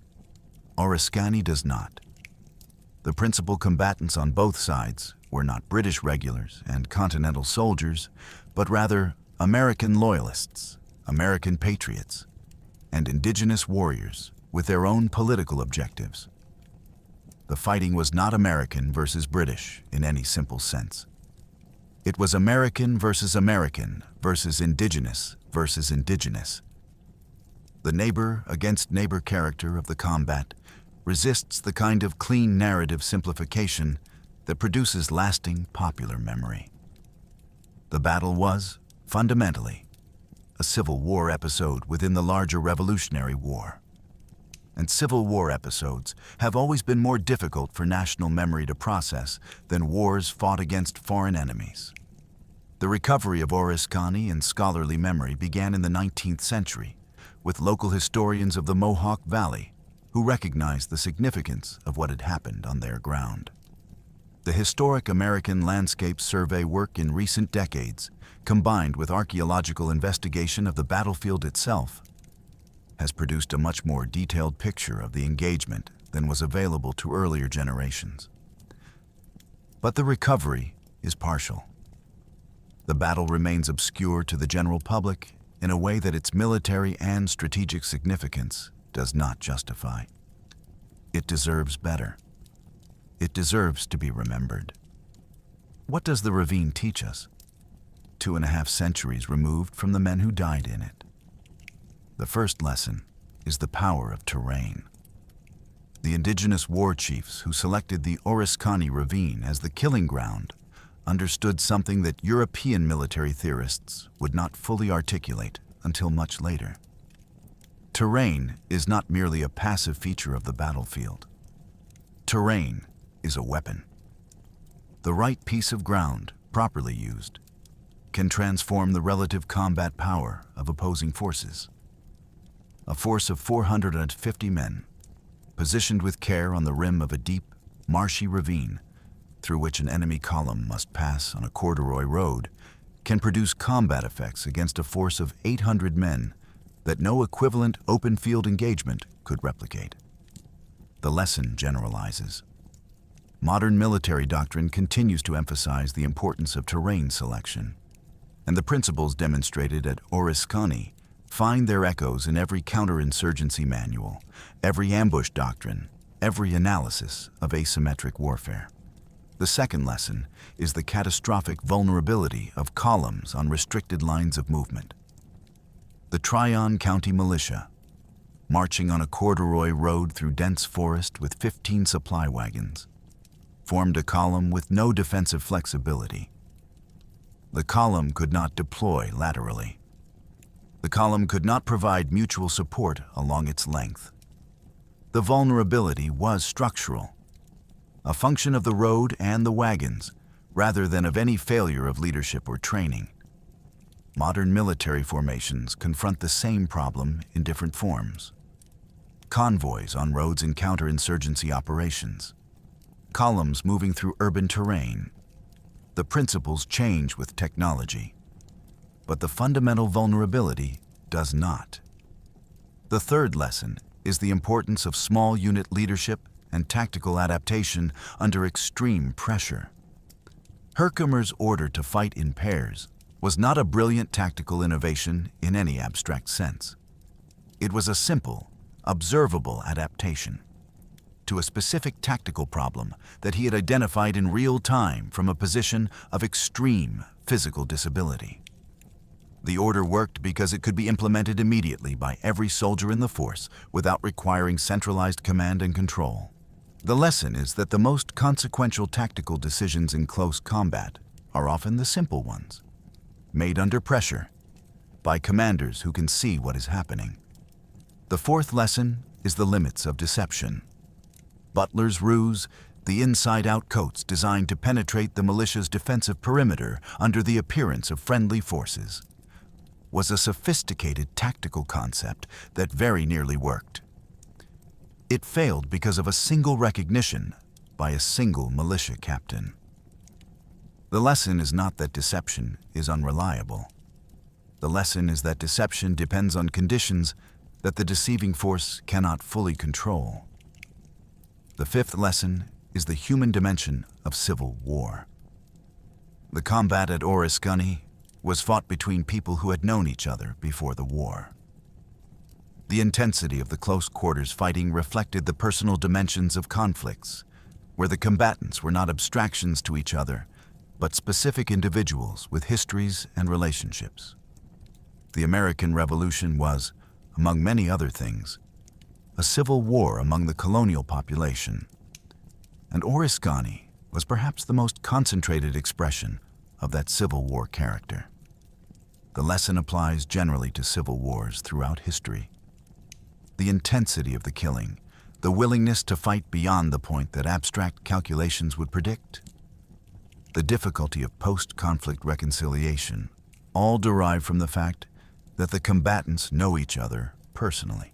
Oriskany does not. The principal combatants on both sides were not British regulars and Continental soldiers, but rather American loyalists, American patriots, and indigenous warriors with their own political objectives. The fighting was not American versus British in any simple sense. It was American versus indigenous versus indigenous. The neighbor against neighbor character of the combat resists the kind of clean narrative simplification that produces lasting popular memory. The battle was, fundamentally, a Civil War episode within the larger Revolutionary War. And Civil War episodes have always been more difficult for national memory to process than wars fought against foreign enemies. The recovery of Oriskany in scholarly memory began in the 19th century, with local historians of the Mohawk Valley who recognized the significance of what had happened on their ground. The historic American landscape survey work in recent decades, combined with archaeological investigation of the battlefield itself, has produced a much more detailed picture of the engagement than was available to earlier generations. But the recovery is partial. The battle remains obscure to the general public in a way that its military and strategic significance does not justify. It deserves better. It deserves to be remembered. What does the ravine teach us? 2.5 centuries removed from the men who died in it. The first lesson is the power of terrain. The indigenous war chiefs who selected the Oriskany ravine as the killing ground understood something that European military theorists would not fully articulate until much later. Terrain is not merely a passive feature of the battlefield. Terrain is a weapon. The right piece of ground, properly used, can transform the relative combat power of opposing forces. A force of 450 men, positioned with care on the rim of a deep, marshy ravine through which an enemy column must pass on a corduroy road, can produce combat effects against a force of 800 men that no equivalent open field engagement could replicate. The lesson generalizes. Modern military doctrine continues to emphasize the importance of terrain selection, and the principles demonstrated at Oriskany find their echoes in every counterinsurgency manual, every ambush doctrine, every analysis of asymmetric warfare. The second lesson is the catastrophic vulnerability of columns on restricted lines of movement. The Tryon County Militia, marching on a corduroy road through dense forest with 15 supply wagons, formed a column with no defensive flexibility. The column could not deploy laterally. The column could not provide mutual support along its length. The vulnerability was structural, a function of the road and the wagons, rather than of any failure of leadership or training. Modern military formations confront the same problem in different forms. Convoys on roads in counterinsurgency operations. Columns moving through urban terrain. The principles change with technology, but the fundamental vulnerability does not. The third lesson is the importance of small unit leadership and tactical adaptation under extreme pressure. Herkimer's order to fight in pairs was not a brilliant tactical innovation in any abstract sense. It was a simple, observable adaptation to a specific tactical problem that he had identified in real time from a position of extreme physical disability. The order worked because it could be implemented immediately by every soldier in the force without requiring centralized command and control. The lesson is that the most consequential tactical decisions in close combat are often the simple ones, made under pressure by commanders who can see what is happening. The fourth lesson is the limits of deception. Butler's ruse, the inside-out coats designed to penetrate the militia's defensive perimeter under the appearance of friendly forces, was a sophisticated tactical concept that very nearly worked. It failed because of a single recognition by a single militia captain. The lesson is not that deception is unreliable. The lesson is that deception depends on conditions that the deceiving force cannot fully control. The fifth lesson is the human dimension of civil war. The combat at Oriskany was fought between people who had known each other before the war. The intensity of the close quarters fighting reflected the personal dimensions of conflicts, where the combatants were not abstractions to each other, but specific individuals with histories and relationships. The American Revolution was, among many other things, a civil war among the colonial population, and Oriskany was perhaps the most concentrated expression of that Civil War character. The lesson applies generally to civil wars throughout history. The intensity of the killing, the willingness to fight beyond the point that abstract calculations would predict, the difficulty of post-conflict reconciliation, all derive from the fact that the combatants know each other personally.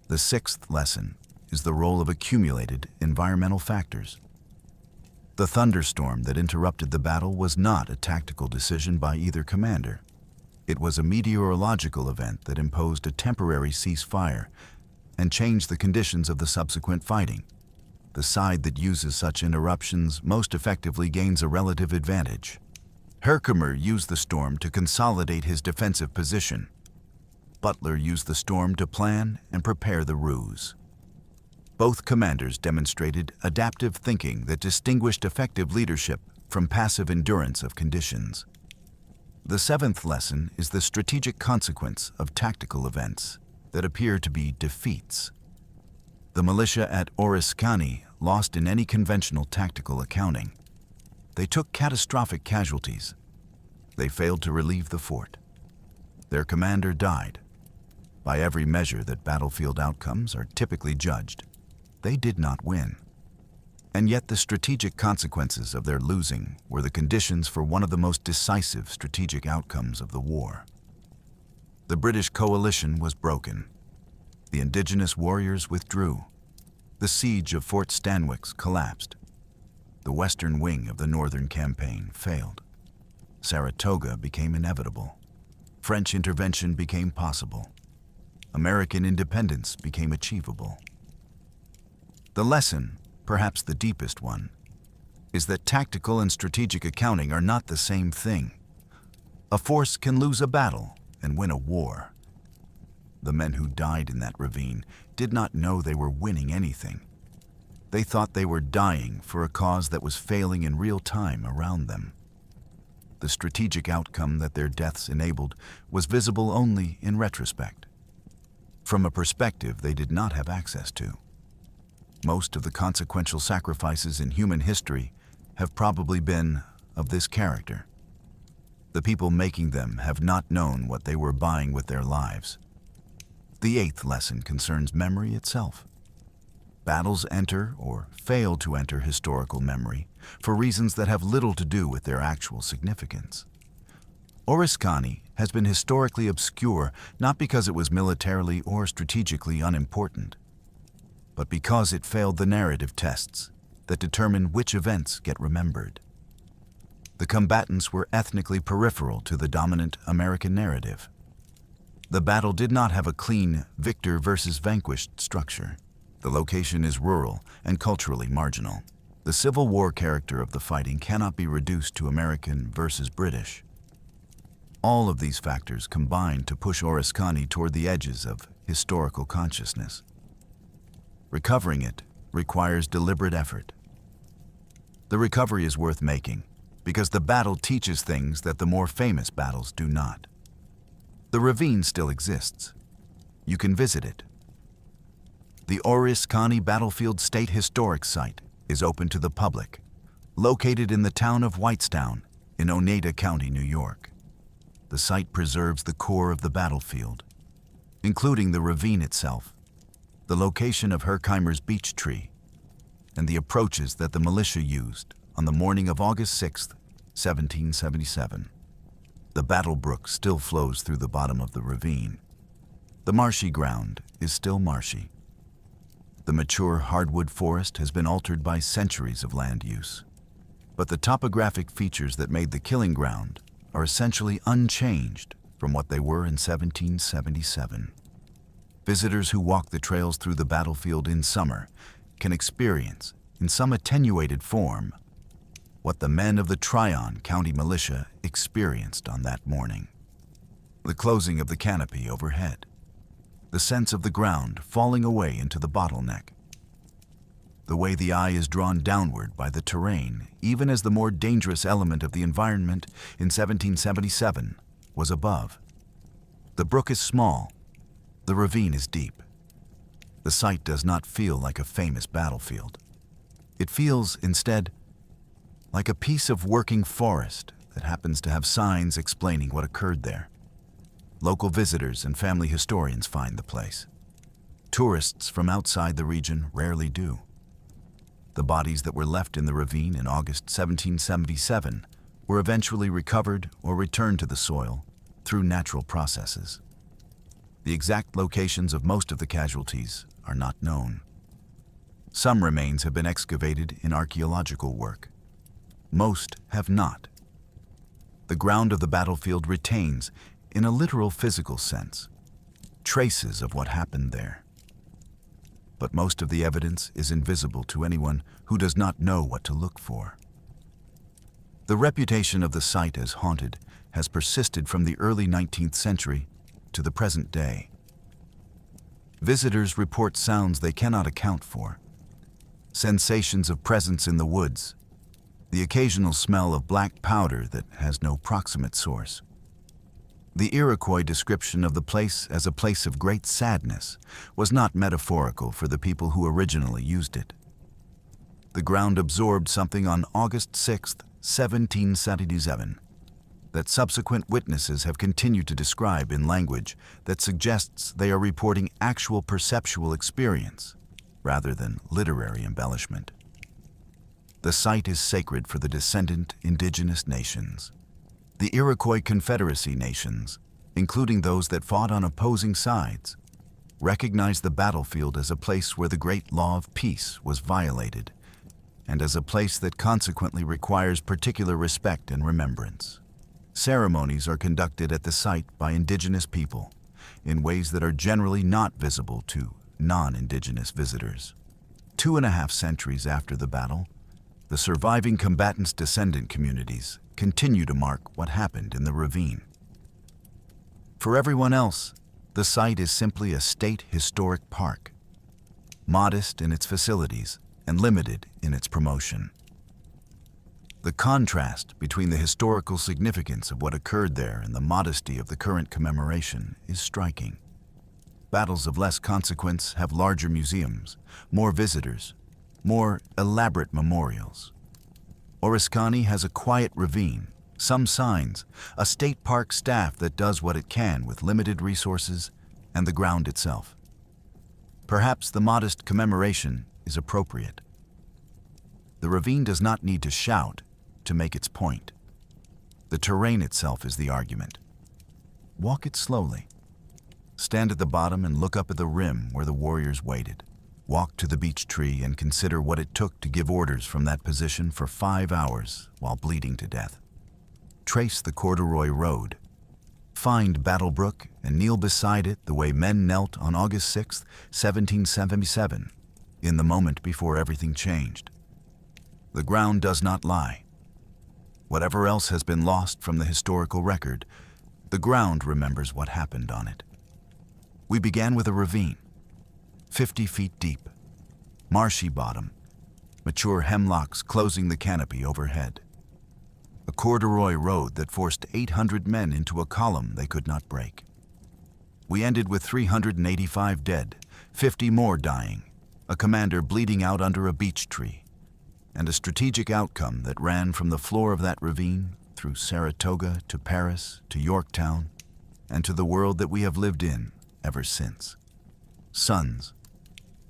The sixth lesson is the role of accumulated environmental factors. The thunderstorm that interrupted the battle was not a tactical decision by either commander. It was a meteorological event that imposed a temporary ceasefire and changed the conditions of the subsequent fighting. The side that uses such interruptions most effectively gains a relative advantage. Herkimer used the storm to consolidate his defensive position. Butler used the storm to plan and prepare the ruse. Both commanders demonstrated adaptive thinking that distinguished effective leadership from passive endurance of conditions. The seventh lesson is the strategic consequence of tactical events that appear to be defeats. The militia at Oriskany lost in any conventional tactical accounting. They took catastrophic casualties. They failed to relieve the fort. Their commander died. By every measure that battlefield outcomes are typically judged, they did not win. And yet the strategic consequences of their losing were the conditions for one of the most decisive strategic outcomes of the war. The British coalition was broken. The indigenous warriors withdrew. The siege of Fort Stanwix collapsed. The western wing of the northern campaign failed. Saratoga became inevitable. French intervention became possible. American independence became achievable. The lesson, perhaps the deepest one, is that tactical and strategic accounting are not the same thing. A force can lose a battle and win a war. The men who died in that ravine did not know they were winning anything. They thought they were dying for a cause that was failing in real time around them. The strategic outcome that their deaths enabled was visible only in retrospect, from a perspective they did not have access to. Most of the consequential sacrifices in human history have probably been of this character. The people making them have not known what they were buying with their lives. The eighth lesson concerns memory itself. Battles enter or fail to enter historical memory for reasons that have little to do with their actual significance. Oriskany has been historically obscure not because it was militarily or strategically unimportant, but because it failed the narrative tests that determine which events get remembered. The combatants were ethnically peripheral to the dominant American narrative. The battle did not have a clean victor versus vanquished structure. The location is rural and culturally marginal. The Civil War character of the fighting cannot be reduced to American versus British. All of these factors combine to push Oriskany toward the edges of historical consciousness. Recovering it requires deliberate effort. The recovery is worth making because the battle teaches things that the more famous battles do not. The ravine still exists. You can visit it. The Oriskany Battlefield State Historic Site is open to the public, located in the town of Whitestown in Oneida County, New York. The site preserves the core of the battlefield, including the ravine itself, the location of Herkimer's beech tree, and the approaches that the militia used on the morning of August 6, 1777. The Battle Brook still flows through the bottom of the ravine. The marshy ground is still marshy. The mature hardwood forest has been altered by centuries of land use, but the topographic features that made the killing ground are essentially unchanged from what they were in 1777. Visitors who walk the trails through the battlefield in summer can experience, in some attenuated form, what the men of the Tryon County Militia experienced on that morning. The closing of the canopy overhead, the sense of the ground falling away into the bottleneck, the way the eye is drawn downward by the terrain, even as the more dangerous element of the environment in 1777 was above. The brook is small, the ravine is deep. The site does not feel like a famous battlefield. It feels, instead, like a piece of working forest that happens to have signs explaining what occurred there. Local visitors and family historians find the place. Tourists from outside the region rarely do. The bodies that were left in the ravine in August 1777 were eventually recovered or returned to the soil through natural processes. The exact locations of most of the casualties are not known. Some remains have been excavated in archaeological work. Most have not. The ground of the battlefield retains, in a literal physical sense, traces of what happened there. But most of the evidence is invisible to anyone who does not know what to look for. The reputation of the site as haunted has persisted from the early 19th century to the present day. Visitors report sounds they cannot account for, sensations of presence in the woods, the occasional smell of black powder that has no proximate source. The Iroquois description of the place as a place of great sadness was not metaphorical for the people who originally used it. The ground absorbed something on August 6, 1777, that subsequent witnesses have continued to describe in language that suggests they are reporting actual perceptual experience rather than literary embellishment. The site is sacred for the descendant indigenous nations. The Iroquois Confederacy nations, including those that fought on opposing sides, recognize the battlefield as a place where the great law of peace was violated, and as a place that consequently requires particular respect and remembrance. Ceremonies are conducted at the site by indigenous people in ways that are generally not visible to non-indigenous visitors. 2.5 centuries after the battle, the surviving combatants' descendant communities continue to mark what happened in the ravine. For everyone else, the site is simply a state historic park, modest in its facilities and limited in its promotion. The contrast between the historical significance of what occurred there and the modesty of the current commemoration is striking. Battles of less consequence have larger museums, more visitors, more elaborate memorials. Oriskany has a quiet ravine, some signs, a state park staff that does what it can with limited resources, and the ground itself. Perhaps the modest commemoration is appropriate. The ravine does not need to shout to make its point. The terrain itself is the argument. Walk it slowly. Stand at the bottom and look up at the rim where the warriors waited. Walk to the beech tree and consider what it took to give orders from that position for 5 hours while bleeding to death. Trace the corduroy road. Find Battle Brook and kneel beside it the way men knelt on August 6, 1777, in the moment before everything changed. The ground does not lie. Whatever else has been lost from the historical record, the ground remembers what happened on it. We began with a ravine, 50 feet deep, marshy bottom, mature hemlocks closing the canopy overhead. A corduroy road that forced 800 men into a column they could not break. We ended with 385 dead, 50 more dying, a commander bleeding out under a beech tree, and a strategic outcome that ran from the floor of that ravine through Saratoga to Paris to Yorktown and to the world that we have lived in ever since. Sons,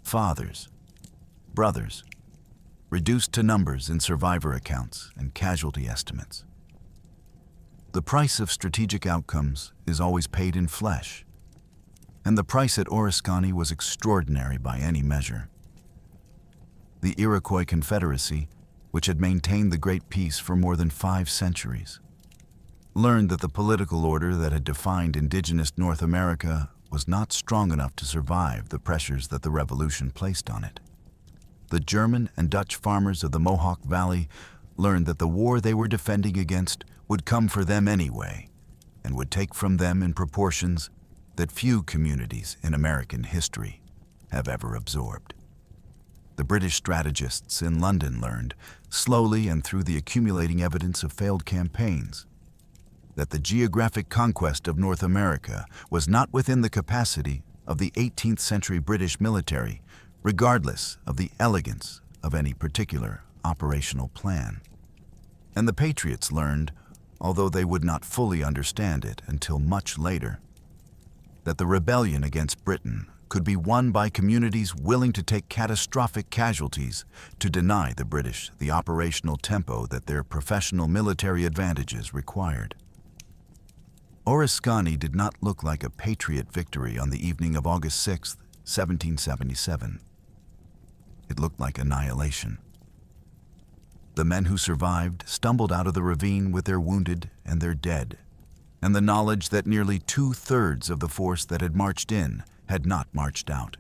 fathers, brothers, reduced to numbers in survivor accounts and casualty estimates. The price of strategic outcomes is always paid in flesh, and the price at Oriskany was extraordinary by any measure. The Iroquois Confederacy, which had maintained the Great Peace for more than 5 centuries, learned that the political order that had defined indigenous North America was not strong enough to survive the pressures that the Revolution placed on it. The German and Dutch farmers of the Mohawk Valley learned that the war they were defending against would come for them anyway, and would take from them in proportions that few communities in American history have ever absorbed. The British strategists in London learned, slowly and through the accumulating evidence of failed campaigns, that the geographic conquest of North America was not within the capacity of the 18th century British military, regardless of the elegance of any particular operational plan. And the Patriots learned, although they would not fully understand it until much later, that the rebellion against Britain could be won by communities willing to take catastrophic casualties to deny the British the operational tempo that their professional military advantages required. Oriskany did not look like a Patriot victory on the evening of August 6, 1777. It looked like annihilation. The men who survived stumbled out of the ravine with their wounded and their dead, and the knowledge that nearly 2/3 of the force that had marched in had not marched out.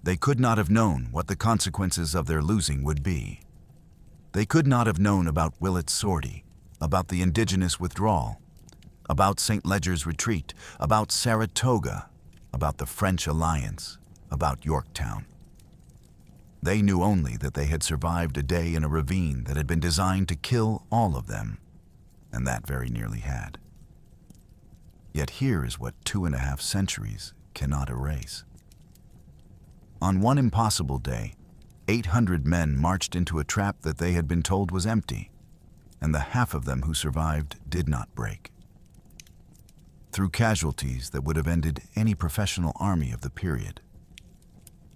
They could not have known what the consequences of their losing would be. They could not have known about Willet's sortie, about the indigenous withdrawal, about St. Leger's retreat, about Saratoga, about the French alliance, about Yorktown. They knew only that they had survived a day in a ravine that had been designed to kill all of them, and that very nearly had. Yet here is what 2.5 centuries cannot erase. On one impossible day, 800 men marched into a trap that they had been told was empty, and the half of them who survived did not break. Through casualties that would have ended any professional army of the period.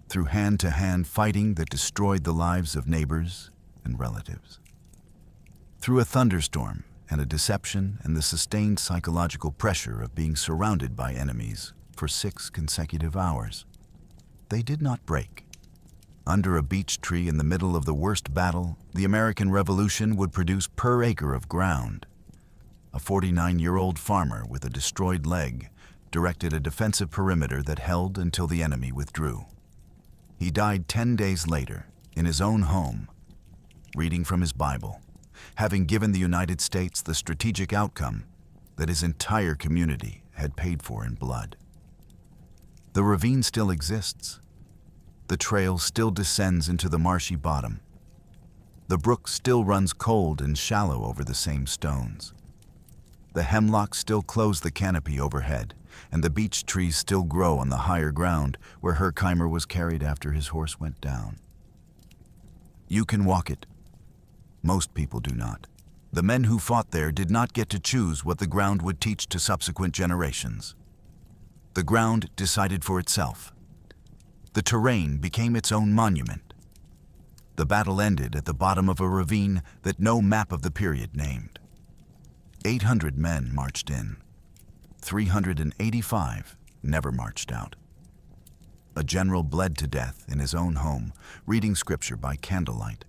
Through hand-to-hand fighting that destroyed the lives of neighbors and relatives. Through a thunderstorm and a deception and the sustained psychological pressure of being surrounded by enemies for 6 consecutive hours. They did not break. Under a beech tree in the middle of the worst battle, the American Revolution would produce per acre of ground. A 49-year-old farmer with a destroyed leg directed a defensive perimeter that held until the enemy withdrew. He died 10 days later, in his own home, reading from his Bible, having given the United States the strategic outcome that his entire community had paid for in blood. The ravine still exists. The trail still descends into the marshy bottom. The brook still runs cold and shallow over the same stones. The hemlocks still close the canopy overhead, and the beech trees still grow on the higher ground where Herkimer was carried after his horse went down. You can walk it. Most people do not. The men who fought there did not get to choose what the ground would teach to subsequent generations. The ground decided for itself. The terrain became its own monument. The battle ended at the bottom of a ravine that no map of the period named. 800 men marched in. 385 never marched out. A general bled to death in his own home, reading scripture by candlelight.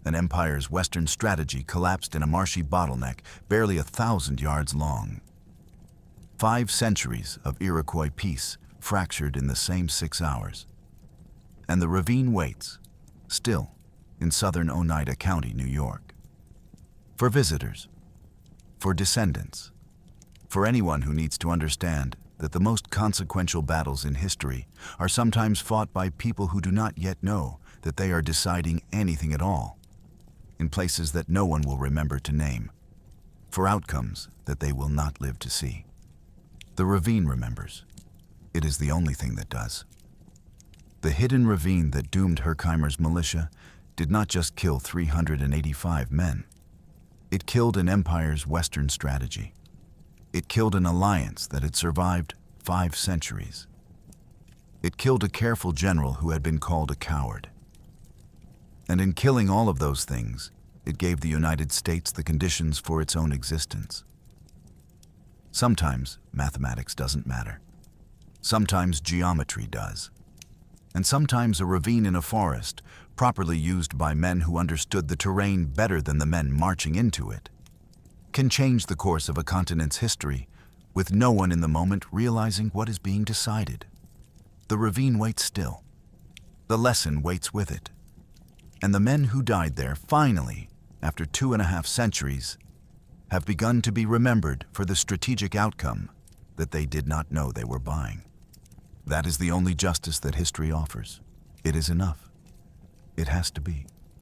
An empire's western strategy collapsed in a marshy bottleneck barely 1,000 yards long. 5 centuries of Iroquois peace fractured in the same 6 hours. And the ravine waits, still, in southern Oneida County, New York. For visitors, for descendants, for anyone who needs to understand that the most consequential battles in history are sometimes fought by people who do not yet know that they are deciding anything at all, in places that no one will remember to name, for outcomes that they will not live to see. The ravine remembers. It is the only thing that does. The hidden ravine that doomed Herkimer's militia did not just kill 385 men. It killed an empire's western strategy. It killed an alliance that had survived 5 centuries. It killed a careful general who had been called a coward. And in killing all of those things, it gave the United States the conditions for its own existence. Sometimes mathematics doesn't matter. Sometimes geometry does. And sometimes a ravine in a forest, properly used by men who understood the terrain better than the men marching into it, can change the course of a continent's history with no one in the moment realizing what is being decided. The ravine waits still. The lesson waits with it. And the men who died there finally, after 2.5 centuries, have begun to be remembered for the strategic outcome that they did not know they were buying. That is the only justice that history offers. It is enough. It has to be.